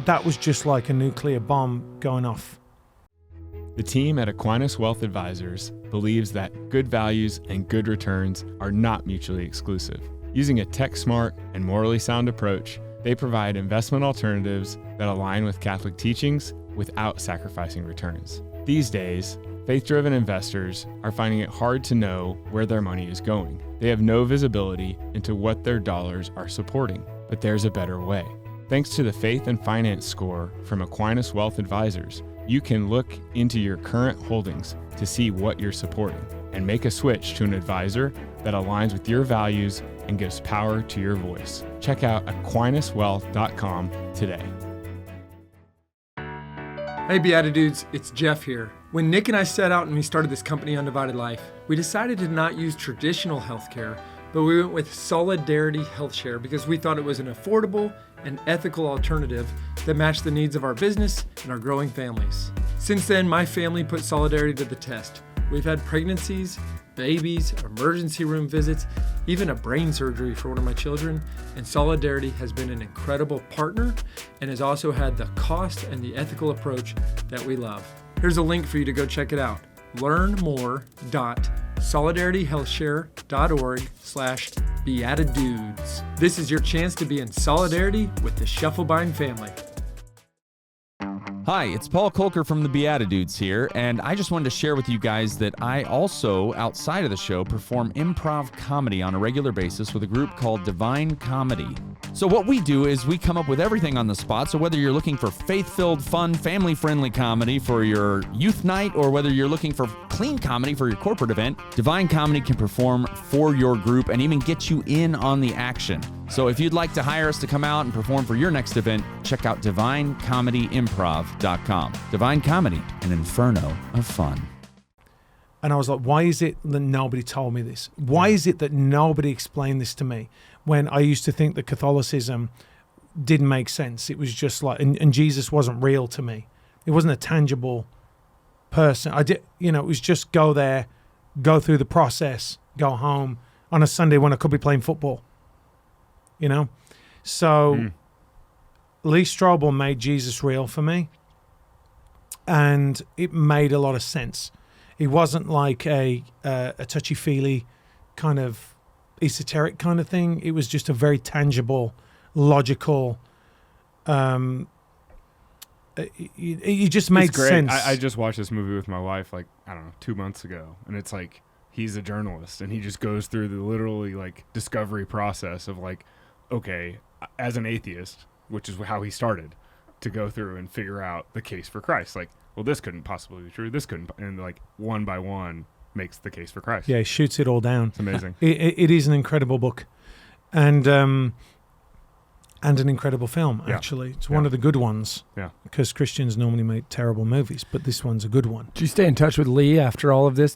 that was just like a nuclear bomb going off. The team at Aquinas Wealth Advisors believes that good values and good returns are not mutually exclusive. Using a tech-smart and morally sound approach, they provide investment alternatives that align with Catholic teachings without sacrificing returns. These days, faith-driven investors are finding it hard to know where their money is going. They have no visibility into what their dollars are supporting, but there's a better way. Thanks to the Faith and Finance Score from Aquinas Wealth Advisors, you can look into your current holdings to see what you're supporting and make a switch to an advisor that aligns with your values and gives power to your voice. Check out AquinasWealth.com today. Hey BeatiDudes, it's Jeff here. When Nick and I set out and we started this company, Undivided Life, we decided to not use traditional healthcare, but we went with Solidarity HealthShare because we thought it was an affordable and ethical alternative that matched the needs of our business and our growing families. Since then, my family put Solidarity to the test. We've had pregnancies, babies, emergency room visits, even a brain surgery for one of my children, and Solidarity has been an incredible partner and has also had the cost and the ethical approach that we love. Here's a link for you to go check it out. learnmore.solidarityhealthshare.org/BeatiDudes. This is your chance to be in solidarity with the Shufflebine family. Hi, it's Paul Kolker from the BeatiDudes here, and I just wanted to share with you guys that I also, outside of the show, perform improv comedy on a regular basis with a group called Divine Comedy. So what we do is we come up with everything on the spot, so whether you're looking for faith-filled, fun, family-friendly comedy for your youth night, or whether you're looking for clean comedy for your corporate event, Divine Comedy can perform for your group and even get you in on the action. So if you'd like to hire us to come out and perform for your next event, check out DivineComedyImprov.com. Divine Comedy, an inferno of fun. And I was like, why is it that nobody told me this? Why is it that nobody explained this to me when I used to think that Catholicism didn't make sense? It was just like, and Jesus wasn't real to me. It wasn't a tangible person. It was just go there, go through the process, go home on a Sunday when I could be playing football. So Lee Strobel made Jesus real for me, and it made a lot of sense. It wasn't like a touchy-feely kind of esoteric kind of thing. It was just a very tangible, logical. It just made sense. I just watched this movie with my wife, 2 months ago, and it's like he's a journalist, and he just goes through the literally discovery process of okay, as an atheist, which is how he started, to go through and figure out the case for Christ. Well, this couldn't possibly be true. This couldn't, and one by one makes the case for Christ. Yeah, he shoots it all down. It's amazing. It is an incredible book, and an incredible film. Actually, it's one of the good ones. Yeah, because Christians normally make terrible movies, but this one's a good one. Did you stay in touch with Lee after all of this?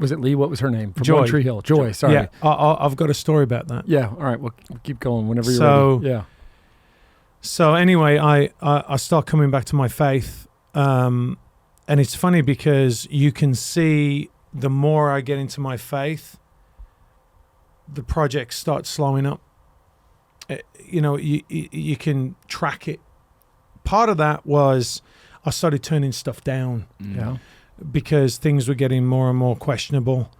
Was it Lee? What was her name? From Joy. One Tree Hill. Joy. Sorry. Yeah, I've got a story about that. Yeah. All right. We'll keep going whenever you're ready. Yeah. So anyway, I start coming back to my faith, and it's funny because you can see the more I get into my faith, the projects start slowing up. You can track it. Part of that was I started turning stuff down. Yeah. Because things were getting more and more questionable.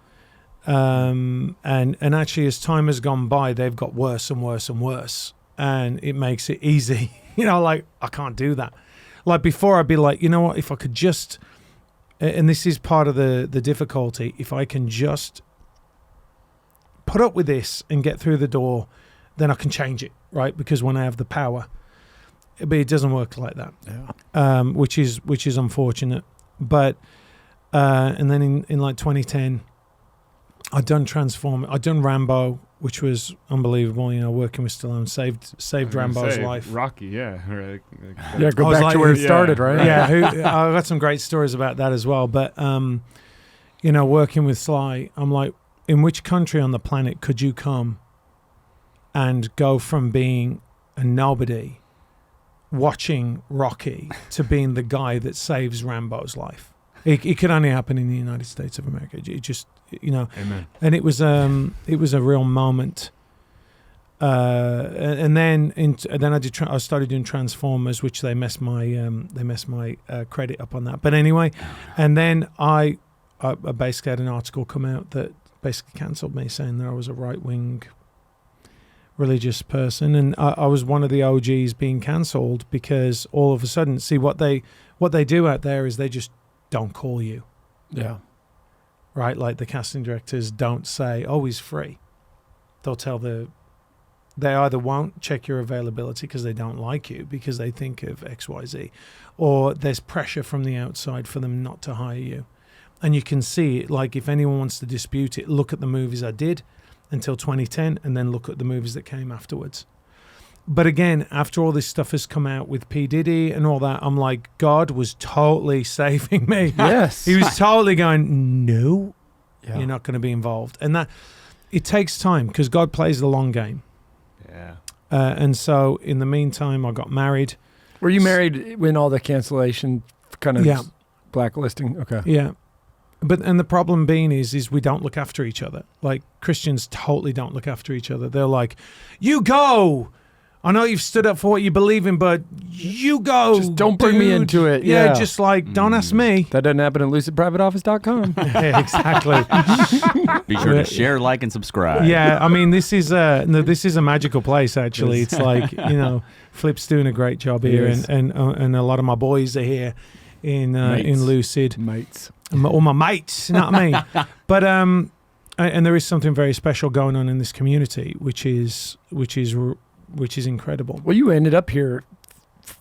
And actually, as time has gone by, they've got worse and worse and worse. And it makes it easy. I can't do that. Before, I'd be like, you know what, if I could just, and this is part of the difficulty, if I can just put up with this and get through the door, then I can change it, right? Because when I have the power. But it doesn't work like that, which is unfortunate. But and then in 2010, I'd done Rambo, which was unbelievable. Working with Stallone saved Rambo's life. Rocky, yeah, Yeah, go back to where it started, right? Yeah, I got some great stories about that as well. But working with Sly, I'm like, in which country on the planet could you come and go from being a nobody, watching Rocky, to being the guy that saves Rambo's life? It could only happen in the United States of America. It just, Amen. And it was a real moment. And then I started doing Transformers, which they messed my credit up on that. But anyway, and then I basically had an article come out that basically cancelled me, saying that I was a right-wing religious person, and I was one of the OGs being cancelled because all of a sudden, see what they do out there is they just don't call you. Yeah. Right? Like the casting directors don't say, oh, he's free. They'll tell they either won't check your availability because they don't like you because they think of XYZ, or there's pressure from the outside for them not to hire you. And you can see it, like if anyone wants to dispute it, look at the movies I did until 2010 and then look at the movies that came afterwards. But again, after all this stuff has come out with P. Diddy and all that, I'm like, God was totally saving me. Yes. He was totally going, no, Yeah. you're not going to be involved. And that it takes time because God plays the long game. Yeah. And so in the meantime, I got married. Were you married when all the cancellation kind of Yeah. blacklisting? Okay. Yeah. And the problem being is we don't look after each other. Like Christians totally don't look after each other. They're like, you go. I know you've stood up for what you believe in, but you go. Just don't bring me dude." into it. Yeah, Yeah. just like, don't ask me. That doesn't happen at lucidprivateoffice.com. Yeah, exactly. Be sure to share, like, and subscribe. Yeah, I mean, this is a magical place. Actually, it's like Flip's doing a great job here, Yes. and a lot of my boys are here in Lucid. Mates. All my mates, not me. But and there is something very special going on in this community, which is incredible. Well, you ended up here,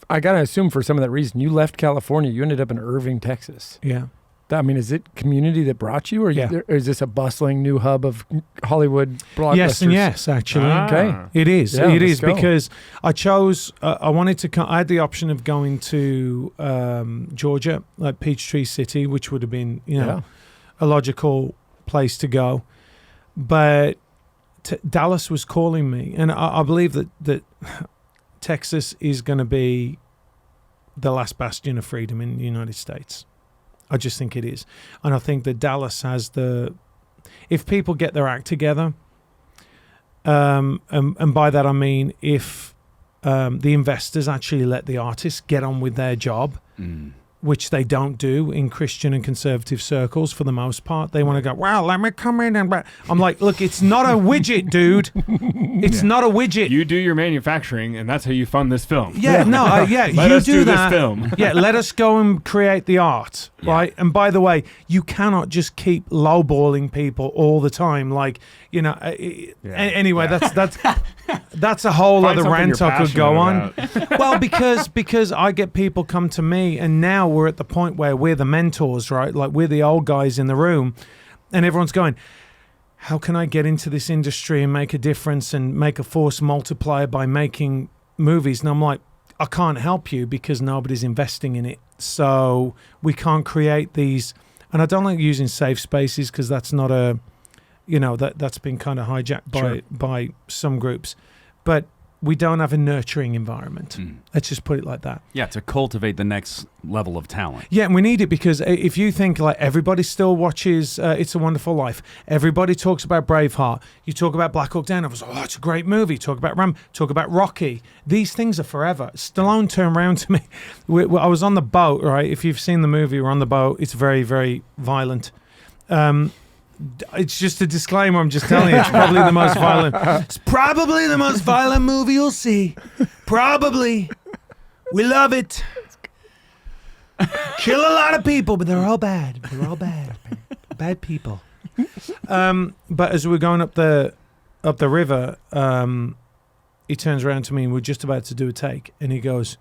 I got to assume for some of that reason. You left California. You ended up in Irving, Texas. Yeah. I mean, is it community that brought you, or Yeah. is this a bustling new hub of Hollywood blockbusters? Yes and yes, actually. Okay. It is. Yeah, it let's is go. because I chose. I wanted to. I had the option of going to Georgia, like Peachtree City, which would have been, Yeah. a logical place to go, but Dallas was calling me, and I believe that Texas is going to be the last bastion of freedom in the United States. I just think it is. And I think that Dallas has if people get their act together, and by that I mean if the investors actually let the artists get on with their job, which they don't do in Christian and conservative circles for the most part. They want to go, well, let me come in and... I'm like, look, it's not a widget, dude. It's not a widget. You do your manufacturing, and that's how you fund this film. Yeah, no, Let you us do that. this film. Yeah, let us go and create the art, right? And by the way, you cannot just keep lowballing people all the time. Like, anyway, that's a whole Find other something rant you're I could go on. passionate Well, because I get people come to me, and now we're at the point where we're the mentors, right? Like we're the old guys in the room, and everyone's going, how can I get into this industry and make a difference and make a force multiplier by making movies? And I'm like, I can't help you because nobody's investing in it. So we can't create these. And I don't like using safe spaces because that's not that's been kind of hijacked by some groups. But we don't have a nurturing environment. Let's just put it like that. Yeah, to cultivate the next level of talent. Yeah, and we need it because if you think like everybody still watches It's a Wonderful Life, everybody talks about Braveheart, you talk about Black Hawk Down, it's it's a great movie, talk about Rambo, talk about Rocky. These things are forever. Stallone turned around to me. I was on the boat, right? If you've seen the movie, we're on the boat. It's very, very violent. It's just a disclaimer. I'm just telling you, it's probably the most violent. It's probably the most violent movie you'll see. Probably. We love it. Kill a lot of people, but they're all bad. They're all bad. Bad people. But as we're going up the river, he turns around to me, and we're just about to do a take, and he goes,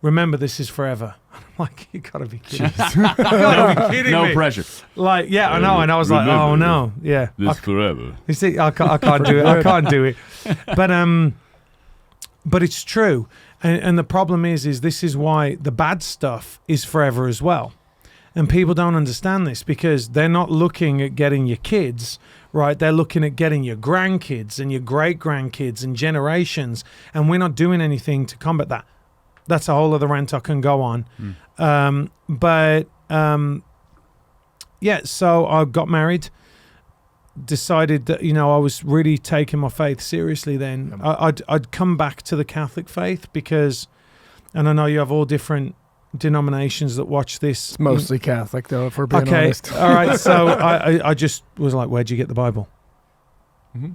"Remember, this is forever." I'm like, you gotta be kidding. You gotta be kidding me. No pressure. Like, yeah, I know. And I was like, oh no, yeah. This forever. You see, I can't do it. I can't do it. But it's true. And the problem is this is why the bad stuff is forever as well. And people don't understand this because they're not looking at getting your kids, right? They're looking at getting your grandkids and your great-grandkids and generations. And we're not doing anything to combat that. That's a whole other rant I can go on. So I got married, decided that, I was really taking my faith seriously then. I'd come back to the Catholic faith because, and I know you have all different denominations that watch this. It's mostly Catholic, though, if we're being honest. All right. So I just was like, where'd you get the Bible? Mm-hmm.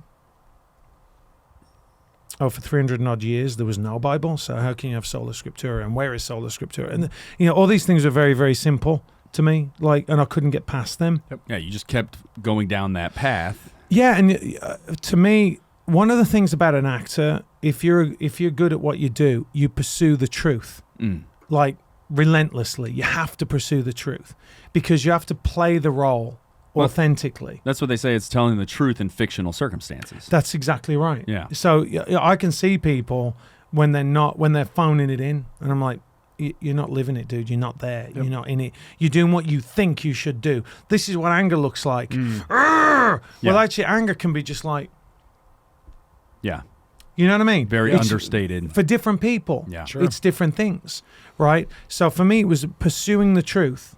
Oh, for 300 and odd years, there was no Bible. So how can you have Sola Scriptura? And where is Sola Scriptura? And, all these things are very, very simple to me. And I couldn't get past them. Yeah, you just kept going down that path. Yeah. And to me, one of the things about an actor, if you're good at what you do, you pursue the truth. Like relentlessly. You have to pursue the truth because you have to play the role authentically. That's what they say. It's telling the truth in fictional circumstances. That's exactly right. Yeah. So I can see people when they're phoning it in, and I'm like, you're not living it, dude. You're not there. Yep. You're not in it. You're doing what you think you should do. This is what anger looks like. Well, actually, anger can be just like, Yeah. you know what I mean? Very It's understated. for different people. Yeah. Sure. It's different things, right? So for me, it was pursuing the truth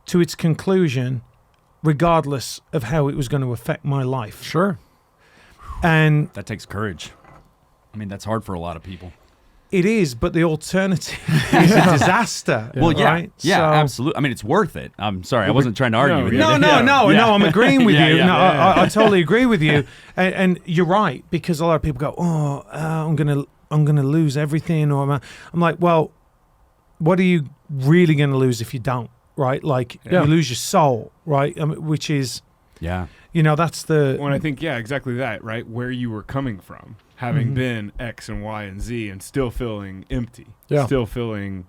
to its conclusion, regardless of how it was going to affect my life. Sure. And That takes courage. I mean, that's hard for a lot of people. it is, but the alternative is a disaster. Well, yeah, right? yeah, So- absolutely. I mean, it's worth it. I'm sorry, I wasn't trying to argue with you. No, Yeah. I'm agreeing with Yeah, you. yeah, No, yeah. I totally agree with you, and you're right, because a lot of people go, I'm gonna lose everything, or I'm like, well, what are you really gonna lose if you don't, right? Like you lose your soul, right? Which is, Yeah. that's the Well, I think, exactly that, right? Where you were coming from, having been X and Y and Z and still feeling empty, still feeling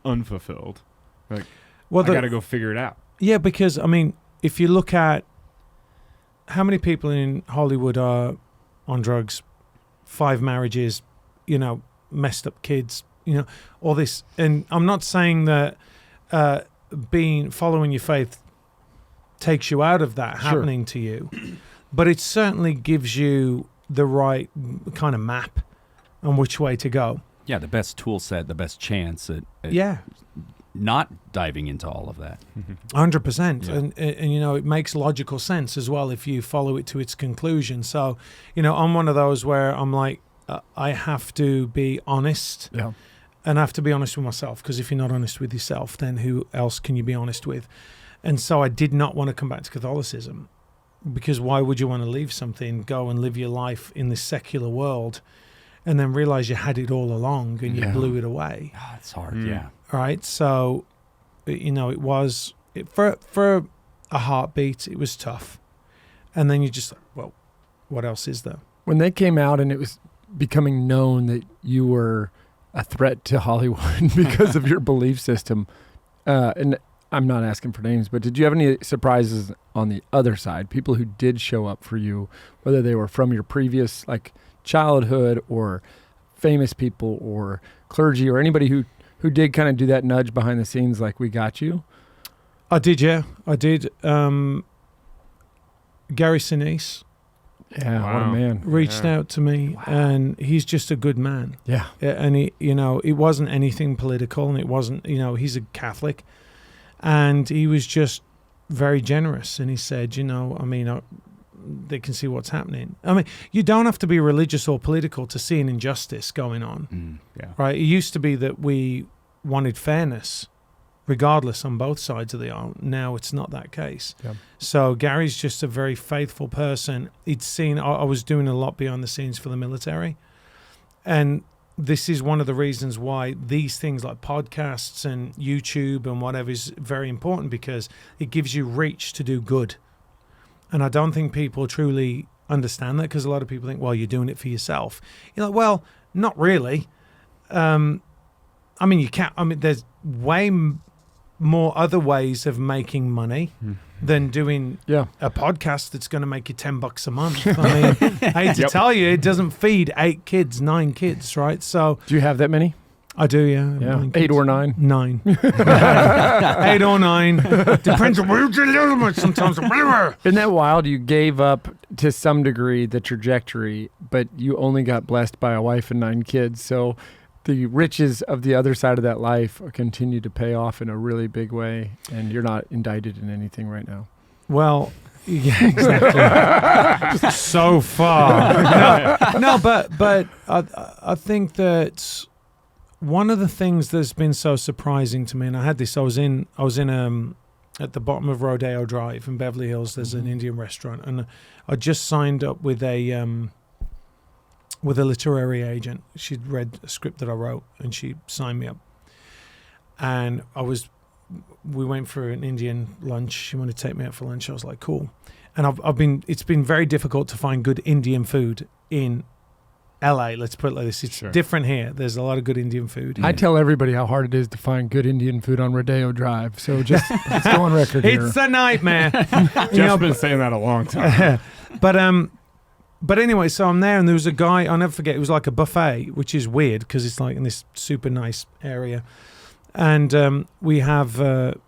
unfulfilled. Like, well, I got to go figure it out. Yeah, because I mean, if you look at how many people in Hollywood are on drugs, 5 marriages, messed up kids, all this, and I'm not saying that following your faith takes you out of that happening to you, but it certainly gives you the right kind of map on which way to go. Yeah, the best tool set, the best chance at Yeah. not diving into all of that. 100%. Yeah. And it makes logical sense as well if you follow it to its conclusion. So, I'm one of those where I'm like, I have to be honest. Yeah. And I have to be honest with myself, because if you're not honest with yourself, then who else can you be honest with? And so I did not want to come back to Catholicism, because why would you want to leave something, go and live your life in this secular world, and then realize you had it all along and you blew it away? Oh, it's hard, yeah. Right? So, it was, for a heartbeat, it was tough. And then you just, well, what else is there? When they came out and it was becoming known that you were a threat to Hollywood because of your belief system, and I'm not asking for names, but did you have any surprises on the other side? People who did show up for you, whether they were from your previous childhood or famous people or clergy or anybody who did kind of do that nudge behind the scenes, like, we got you? I did, yeah. I did. Gary Sinise Yeah, what a man. reached out to me, and he's just a good man. Yeah. And he, it wasn't anything political, and it wasn't, he's a Catholic, and he was just very generous. And he said, they can see what's happening. I mean, you don't have to be religious or political to see an injustice going on, right? It used to be that we wanted fairness, regardless, on both sides of the aisle. Now it's not that case. Yeah. So Gary's just a very faithful person. He'd seen, I was doing a lot behind the scenes for the military, and this is one of the reasons why these things like podcasts and YouTube and whatever is very important, because it gives you reach to do good. And I don't think people truly understand that, because a lot of people think, well, you're doing it for yourself. You're like, well, not really. You can't. There's way more other ways of making money than doing a podcast that's going to make you $10 a month. I hate to tell you, it doesn't feed 8 kids, 9 kids, right? So Do you have that many? I do, yeah. 9 8 or 9? 9. 8 or 9. Depends on where you live. Sometimes. Isn't that wild? You gave up to some degree the trajectory, but you only got blessed by a wife and 9 kids. So the riches of the other side of that life continue to pay off in a really big way, and you're not indicted in anything right now. Well, yeah, exactly. So far. No, but I think that one of the things that's been so surprising to me, and I had this, I was in at the bottom of Rodeo Drive in Beverly Hills. There's an Indian restaurant, and I just signed up with a literary agent. She'd read a script that I wrote, and she signed me up. And we went for an Indian lunch. She wanted to take me out for lunch. I was like, cool. And it's been very difficult to find good Indian food in LA. Let's put it like this. It's different here. There's a lot of good Indian food. I tell everybody how hard it is to find good Indian food on Rodeo Drive. So just let's go on record here. It's a nightmare. Jeff's been saying that a long time. But But anyway, so I'm there, and there was a guy, I'll never forget, it was like a buffet, which is weird because it's like in this super nice area. And we have the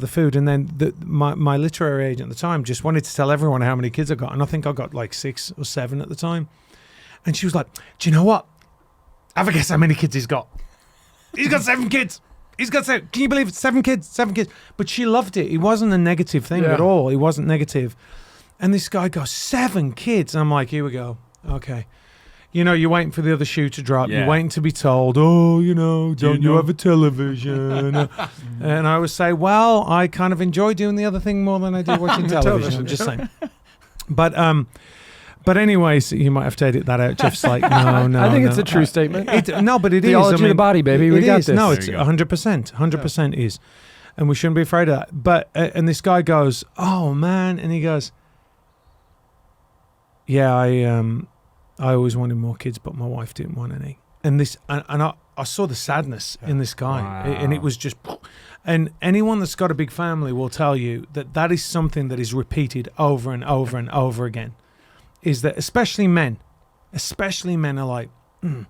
food, and then my literary agent at the time just wanted to tell everyone how many kids I got, and I think I got like 6 or 7 at the time. And she was like, do you know what? Have a guess how many kids he's got. He's got 7 kids. He's got 7. Can you believe it? 7 kids, 7 kids. But she loved it. It wasn't a negative thing at all. It wasn't negative. And this guy goes, 7 kids. And I'm like, here we go. Okay. You know, you're waiting for the other shoe to drop. Yeah. You're waiting to be told, oh, you know, don't you have a television? And I would say, well, I kind of enjoy doing the other thing more than I do watching television. I'm just saying. But anyways, you might have to edit that out. Jeff's like, no. I think it's a true statement. No, but it is. Theology of the body, baby. We got is. this. No, it's 100%. 100% is. And we shouldn't be afraid of that. But, and this guy goes, oh, man. And he goes, yeah, I always wanted more kids, but my wife didn't want any. And I saw the sadness in this guy. Wow. And it was just, and anyone that's got a big family will tell you that is something that is repeated over and over and over again. Is that especially men are like, I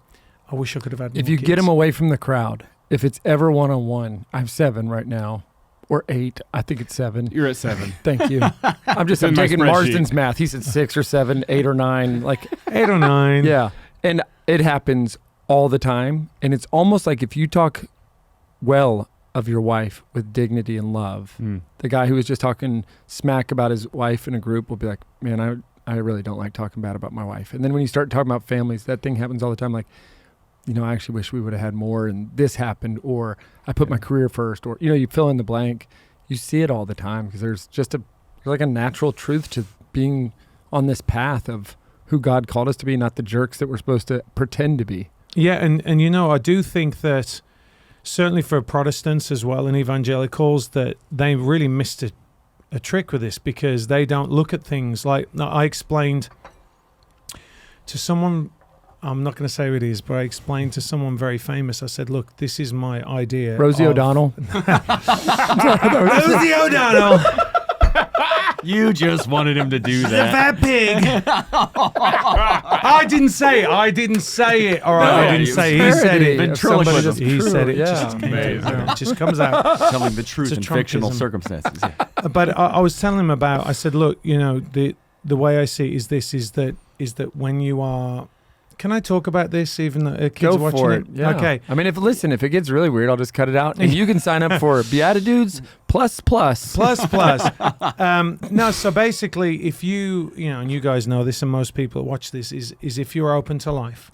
wish I could have had more If you kids. get them away from the crowd, if it's ever one-on-one, I have 7 right now, or 8. I think it's 7. You're at 7. Thank you. I'm in my taking spreadsheet. Marsden's math. He said 6 or 7, 8 or 9. Like 8 or 9. yeah, and it happens all the time. And it's almost like if you talk well of your wife with dignity and love, the guy who was just talking smack about his wife in a group will be like, man, I really don't like talking bad about my wife. And then when you start talking about families, that thing happens all the time. Like, you know, I actually wish we would have had more and this happened, or I put my career first, or, you know, you fill in the blank. You see it all the time because there's like a natural truth to being on this path of who God called us to be, not the jerks that we're supposed to pretend to be. Yeah, and you know, I do think that certainly for Protestants as well and evangelicals, that they really missed a trick with this because they don't look at things like, I explained to someone, I'm not going to say who it is, but I explained to someone very famous. I said, look, this is my idea. Rosie O'Donnell. Rosie O'Donnell. You just wanted him to do The that. fat pig. I didn't say it. All right, No, I didn't say it. He said it. Ventriloquism. He said it. Yeah. Just came out. It just comes out. Telling the truth It's a in fictional Trumpism. circumstances. Yeah. But I was telling him about, I said, look, you know, the way I see it is that when you are, can I talk about this even though a kid's Go watching for it? it. Yeah. Okay. I mean, if it gets really weird, I'll just cut it out. And you can sign up for BeatiDudes plus. Plus. No, so basically, if you know, and you guys know this, and most people that watch this, is if you're open to life,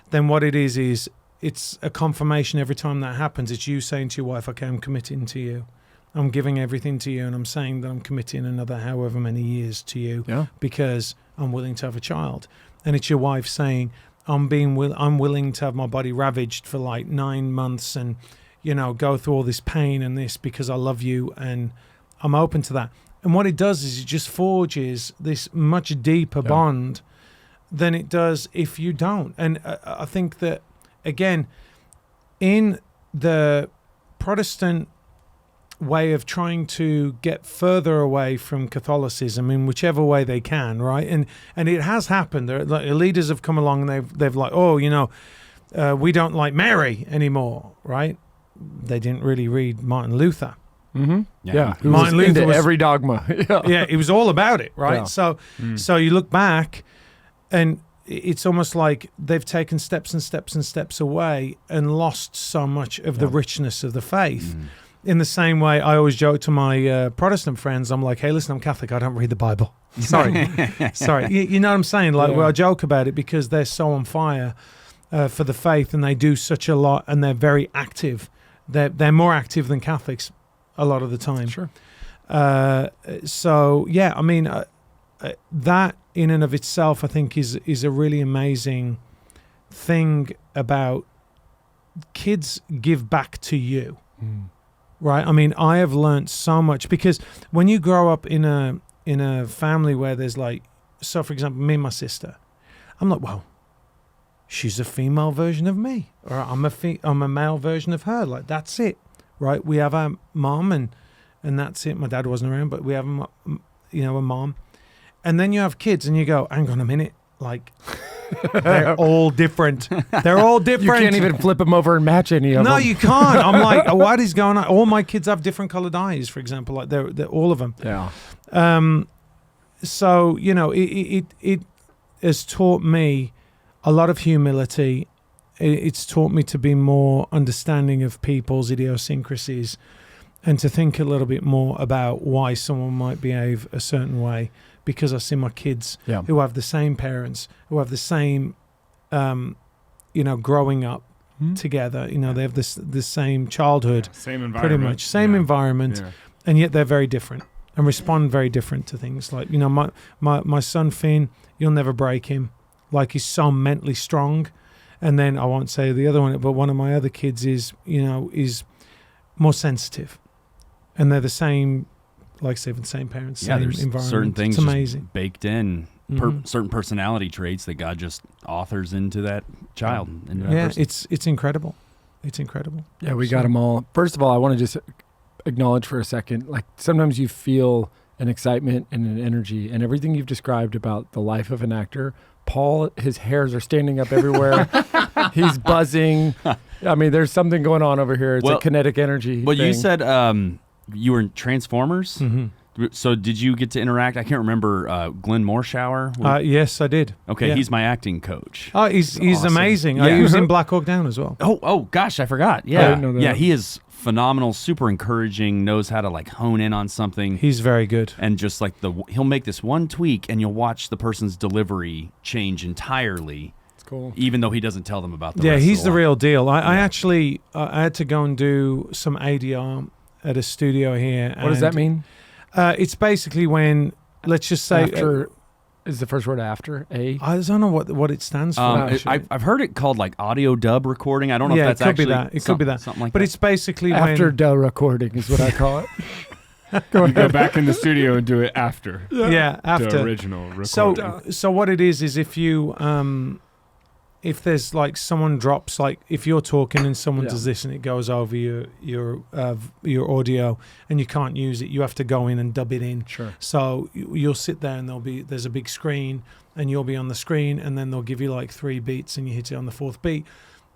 then what it is it's a confirmation every time that happens. It's you saying to your wife, okay, I'm committing to you. I'm giving everything to you, and I'm saying that I'm committing another however many years to you because I'm willing to have a child. And it's your wife saying, I'm willing to have my body ravaged for like 9 months and, you know, go through all this pain and this because I love you and I'm open to that. And what it does is it just forges this much deeper bond than it does if you don't. And I think that, again, in the Protestant way of trying to get further away from Catholicism in whichever way they can, right? And it has happened. Like, leaders have come along and they've like, oh, you know, we don't like Mary anymore, right? They didn't really read Martin Luther. Mm-hmm. Yeah. Who Martin was Luther into was every dogma. yeah, it was all about it, right? Yeah. So you look back and it's almost like they've taken steps and steps and steps away and lost so much of the richness of the faith. In the same way, I always joke to my Protestant friends, I'm like, hey, listen, I'm Catholic, I don't read the Bible. Sorry. You know what I'm saying? Like, well, I joke about it because they're so on fire for the faith and they do such a lot and they're very active. They're more active than Catholics a lot of the time. Sure. So, yeah, I mean, that in and of itself, I think, is a really amazing thing about kids give back to you. Right. I mean, I have learned so much because when you grow up in a family where there's like, so for example, me and my sister, I'm like, well, she's a female version of me, or I'm a male version of her. Like, that's it. Right. We have our mom and that's it. My dad wasn't around, but we have, you know, a mom. and then you have kids, and you go, hang on a minute, like they're all different. They're all different. You can't even flip them over and match any of them. No, you can't. I'm like, what is going on? All my kids have different colored eyes, for example. Like they're all of them. Yeah. So it has taught me a lot of humility. It's taught me to be more understanding of people's idiosyncrasies, and to think a little bit more about why someone might behave a certain way. Because I see my kids who have the same parents, who have the same, growing up together. They have the same childhood, Same environment. pretty much, same environment, and yet they're very different and respond very different to things. Like, my son Finn, you'll never break him. Like, he's so mentally strong. And then I won't say the other one, but one of my other kids is more sensitive, and they're the same. Like, say, the same parents, same there's environment. certain things it's just amazing. baked in, certain personality traits that God just authors into that child. Into that person. It's incredible. It's incredible. Yeah, we got them all. First of all, I want to just acknowledge for a second, like, sometimes you feel an excitement and an energy, and everything you've described about the life of an actor. Paul, his hairs are standing up everywhere. He's buzzing. I mean, there's something going on over here. It's a kinetic energy. Well, thing. you said you were in Transformers. Mm-hmm. So did you get to interact? I can't remember Glenn Morshower. Yes, I did. Okay, Yeah. he's my acting coach. Oh, he's awesome. amazing. Yeah. He was in Black Hawk Down as well. Oh gosh, I forgot. I Yeah, didn't know that. yeah, he is phenomenal, super encouraging, knows how to like hone in on something. He's very good. And just like he'll make this one tweak, and you'll watch the person's delivery change entirely. It's cool. Even though he doesn't tell them about the Yeah, rest he's of the line. real deal. I actually I had to go and do some ADR at a studio here. What does that mean? It's basically when, let's just say, After is the first word after a? I don't know what it stands for. actually. I've heard it called like audio dub recording. I don't know Yeah, if that's it could be actually that. It could be that. something like But that. it's basically After when, the recording is what I call it. You go back in the studio and do it after yeah, the after. original recording. So what it is if you if there's like someone drops, like if you're talking and someone does this and it goes over your audio and you can't use it, you have to go in and dub it in. Sure. So you'll sit there and there's a big screen and you'll be on the screen, and then they'll give you like 3 beats and you hit it on the 4th beat.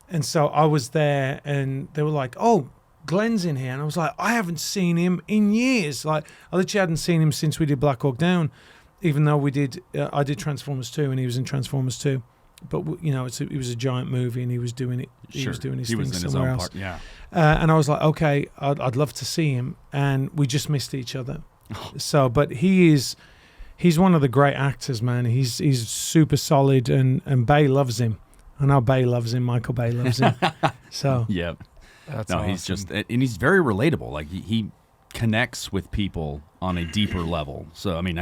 And so I was there and they were like, "Oh, Glenn's in here," and I was like, "I haven't seen him in years. Like, I literally hadn't seen him since we did Black Hawk Down, even though I did Transformers 2 and he was in Transformers 2. But it was a giant movie and he was doing it. He was doing his thing somewhere else. Yeah. And I was like, okay, I'd love to see him, and we just missed each other. So, but he's one of the great actors, man. He's super solid, and Bay loves him. I know Bay loves him. Michael Bay loves him. So Yeah. That's No, awesome. he's just, and he's very relatable. Like he connects with people on a deeper level. So I mean,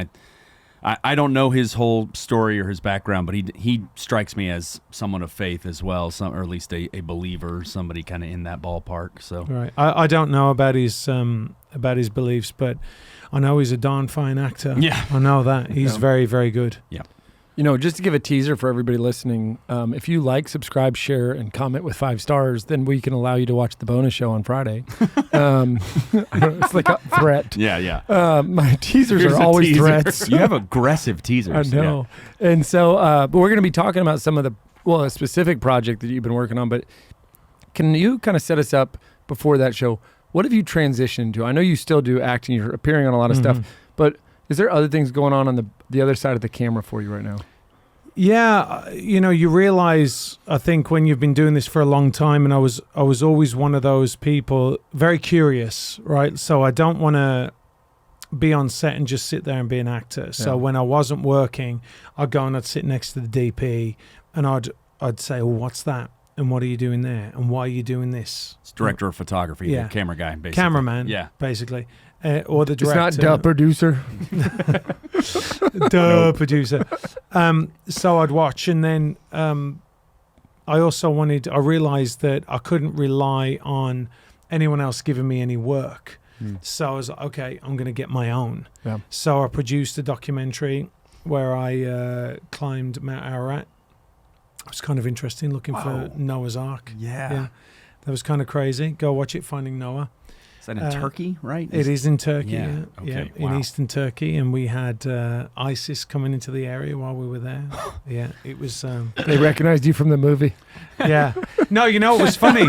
I don't know his whole story or his background, but he strikes me as someone of faith as well, or at least a believer, somebody kind of in that ballpark. So right, I don't know about his beliefs, but I know he's a darn fine actor. Yeah. I know that he's very, very good. yeah. Just to give a teaser for everybody listening, if you like, subscribe, share, and comment with 5 stars, then we can allow you to watch the bonus show on Friday. It's like a threat. Yeah. My teasers Here's are a always teaser. threats. You have aggressive teasers. I know. And so, but we're going to be talking about some of a specific project that you've been working on, but can you kind of set us up before that show? What have you transitioned to? I know you still do acting. You're appearing on a lot of stuff, but is there other things going on the other side of the camera for you right now? Yeah, you realize, I think, when you've been doing this for a long time, and I was always one of those people, very curious, right? So I don't want to be on set and just sit there and be an actor. So when I wasn't working, I'd go and I'd sit next to the DP, and I'd say, "Well, what's that? And what are you doing there? And why are you doing this?" It's director of photography, Yeah. the camera guy, basically. Cameraman, Yeah. basically. Or the It's director. not the producer. Duh, producer. So I'd watch, and then I realized that I couldn't rely on anyone else giving me any work. So I was like, okay, I'm going to get my own. Yeah. So I produced a documentary where I climbed Mount Ararat. It was kind of interesting, looking for Noah's Ark. Yeah. That was kind of crazy. Go watch it, Finding Noah. Is that in Turkey, right? It is in Turkey. Yeah. Yeah, Okay. in Wow. eastern Turkey, and we had ISIS coming into the area while we were there. Yeah, it was. They recognized you from the movie. Yeah. No, you know what was funny?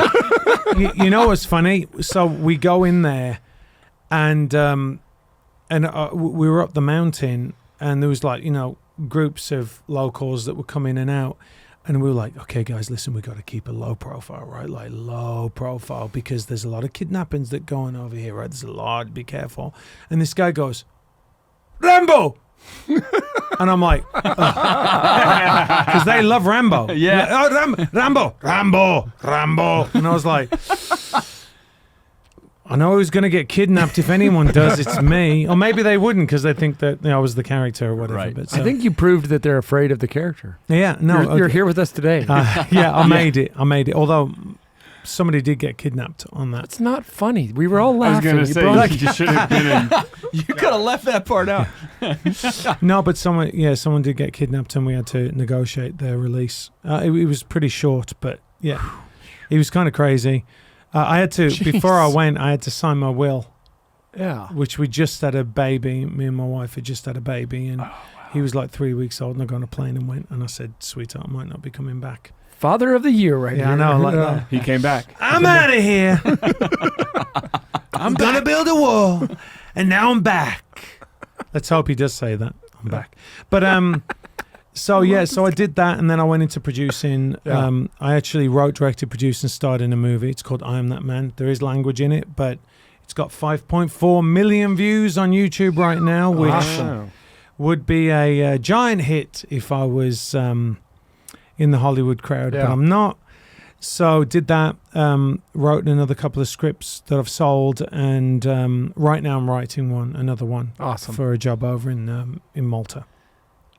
you know what's funny? So we go in there, and we were up the mountain, and there was like, groups of locals that would come in and out. And we were like, okay, guys, listen, we got to keep a low profile, right? Like low profile, because there's a lot of kidnappings that go on over here, right? There's a lot, be careful. And this guy goes, Rambo! And I'm like, because they love Rambo. Yeah. Oh, Rambo. And I was like, I know who's going to get kidnapped if anyone does. It's me. Or maybe they wouldn't because they think that I was the character or whatever. Right. But so, I think you proved that they're afraid of the character. yeah, no, You're okay. here with us today. I made it. Although somebody did get kidnapped on that. It's not funny. We were all I was laughing. going to You say, brought- you should have been in. You could have left that part out. No, but someone did get kidnapped, and we had to negotiate their release. It was pretty short, but yeah, it was kind of crazy. I had to before I went. I had to sign my will, yeah. which we just had a baby. Me and my wife had just had a baby, and he was like 3 weeks old. And I got on a plane and went. And I said, "Sweetheart, I might not be coming back." Father of the year, right Yeah, here. I know, like that. He came back. I'm out of here. I'm gonna build a wall, and now I'm back. Let's hope he does say that. I'm back. But so I did that, and then I went into producing. Yeah. I actually wrote, directed, produced, and starred in a movie. It's called I Am That Man. There is language in it, but it's got 5.4 million views on YouTube right now, which Wow. would be a giant hit if I was in the Hollywood crowd, but Yeah. I'm not. So did that, wrote another couple of scripts that I've sold, and right now I'm writing another one Awesome. for a job over in Malta.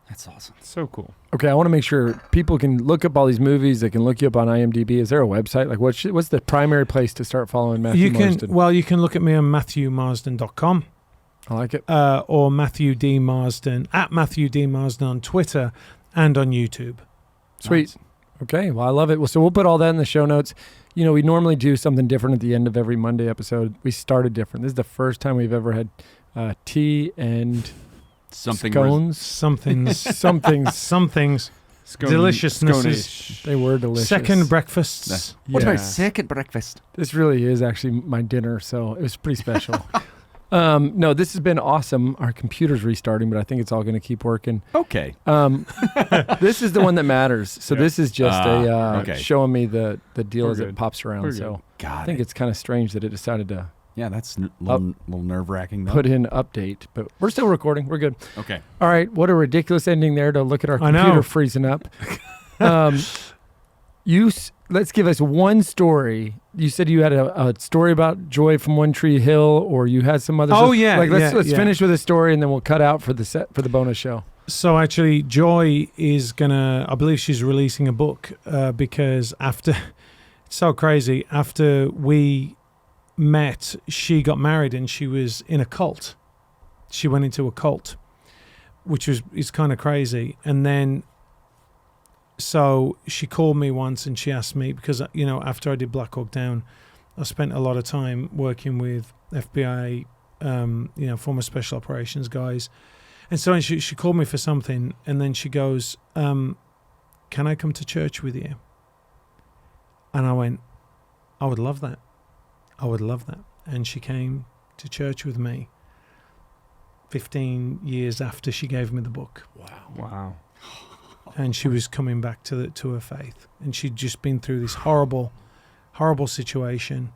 That's awesome. So cool. Okay, I want to make sure people can look up all these movies. They can look you up on IMDb. Is there a website? Like, what's the primary place to start following Matthew Marsden? You can look at me on MatthewMarsden.com I like it. or Matthew D. Marsden, at Matthew D. Marsden on Twitter and on YouTube. Sweet. Nice. Okay, well, I love it. Well, so we'll put all that in the show notes. We normally do something different at the end of every Monday episode. We started different. This is the first time we've ever had tea and Something. scones. Something's Something's. somethings. Scone- Deliciousnesses. scone-ish. They were delicious. Second breakfasts. What's Yeah. my second breakfast? This really is actually my dinner, so it was pretty special. No, this has been awesome. Our computer's restarting, but I think it's all going to keep working. Okay. This is the one that matters. So Yeah. this is just okay. showing me the deal We're as it good. pops around. We're So Got I think it. it's kind of strange that it decided to Yeah, that's a little nerve-wracking, though. put in update, but we're still recording. We're good. Okay. All right. What a ridiculous ending there to look at our I know. computer freezing up. Let's give us one story. You said you had a story about Joy from One Tree Hill, or you had some other. Oh, yeah, Let's yeah. finish with a story, and then we'll cut out for the bonus show. So actually, Joy is I believe she's releasing a book because it's so crazy. After we met, she got married and she was in a cult. She went into a cult, which is kind of crazy. And then, so she called me once and she asked me, because, after I did Black Hawk Down, I spent a lot of time working with FBI, former special operations guys. And so she called me for something, and then she goes, can I come to church with you? And I went, I would love that. I would love that. And she came to church with me 15 years after she gave me the book. Wow. And she was coming back to her faith. And she'd just been through this horrible, horrible situation.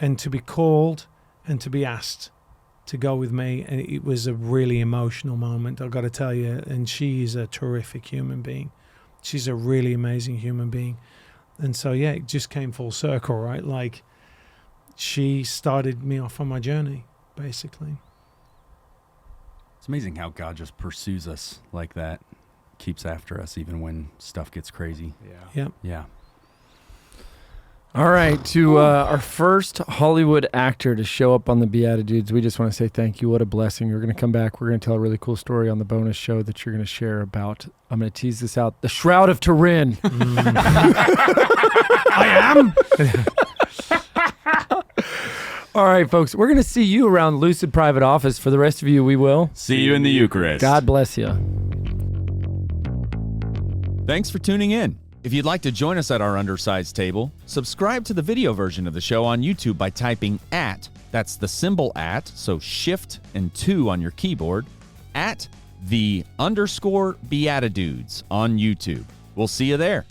And to be called and to be asked to go with me, and it was a really emotional moment, I've got to tell you. And she is a terrific human being. She's a really amazing human being. And so, yeah, it just came full circle, right? Like, she started me off on my journey, basically. It's amazing how God just pursues us like that, keeps after us even when stuff gets crazy. Yeah. Yeah. All right, to our first Hollywood actor to show up on the BeatiDudes, we just want to say thank you. What a blessing. You're going to come back. We're going to tell a really cool story on the bonus show that you're going to share about. I'm going to tease this out. The Shroud of Turin. I am. All right, folks, we're going to see you around Lucid Private Office. For the rest of you, we will. See you in the Eucharist. God bless you. Thanks for tuning in. If you'd like to join us at our undersized table, subscribe to the video version of the show on YouTube by typing @ that's the symbol @, so shift and 2 on your keyboard, @ the _ BeatiDudes on YouTube. We'll see you there.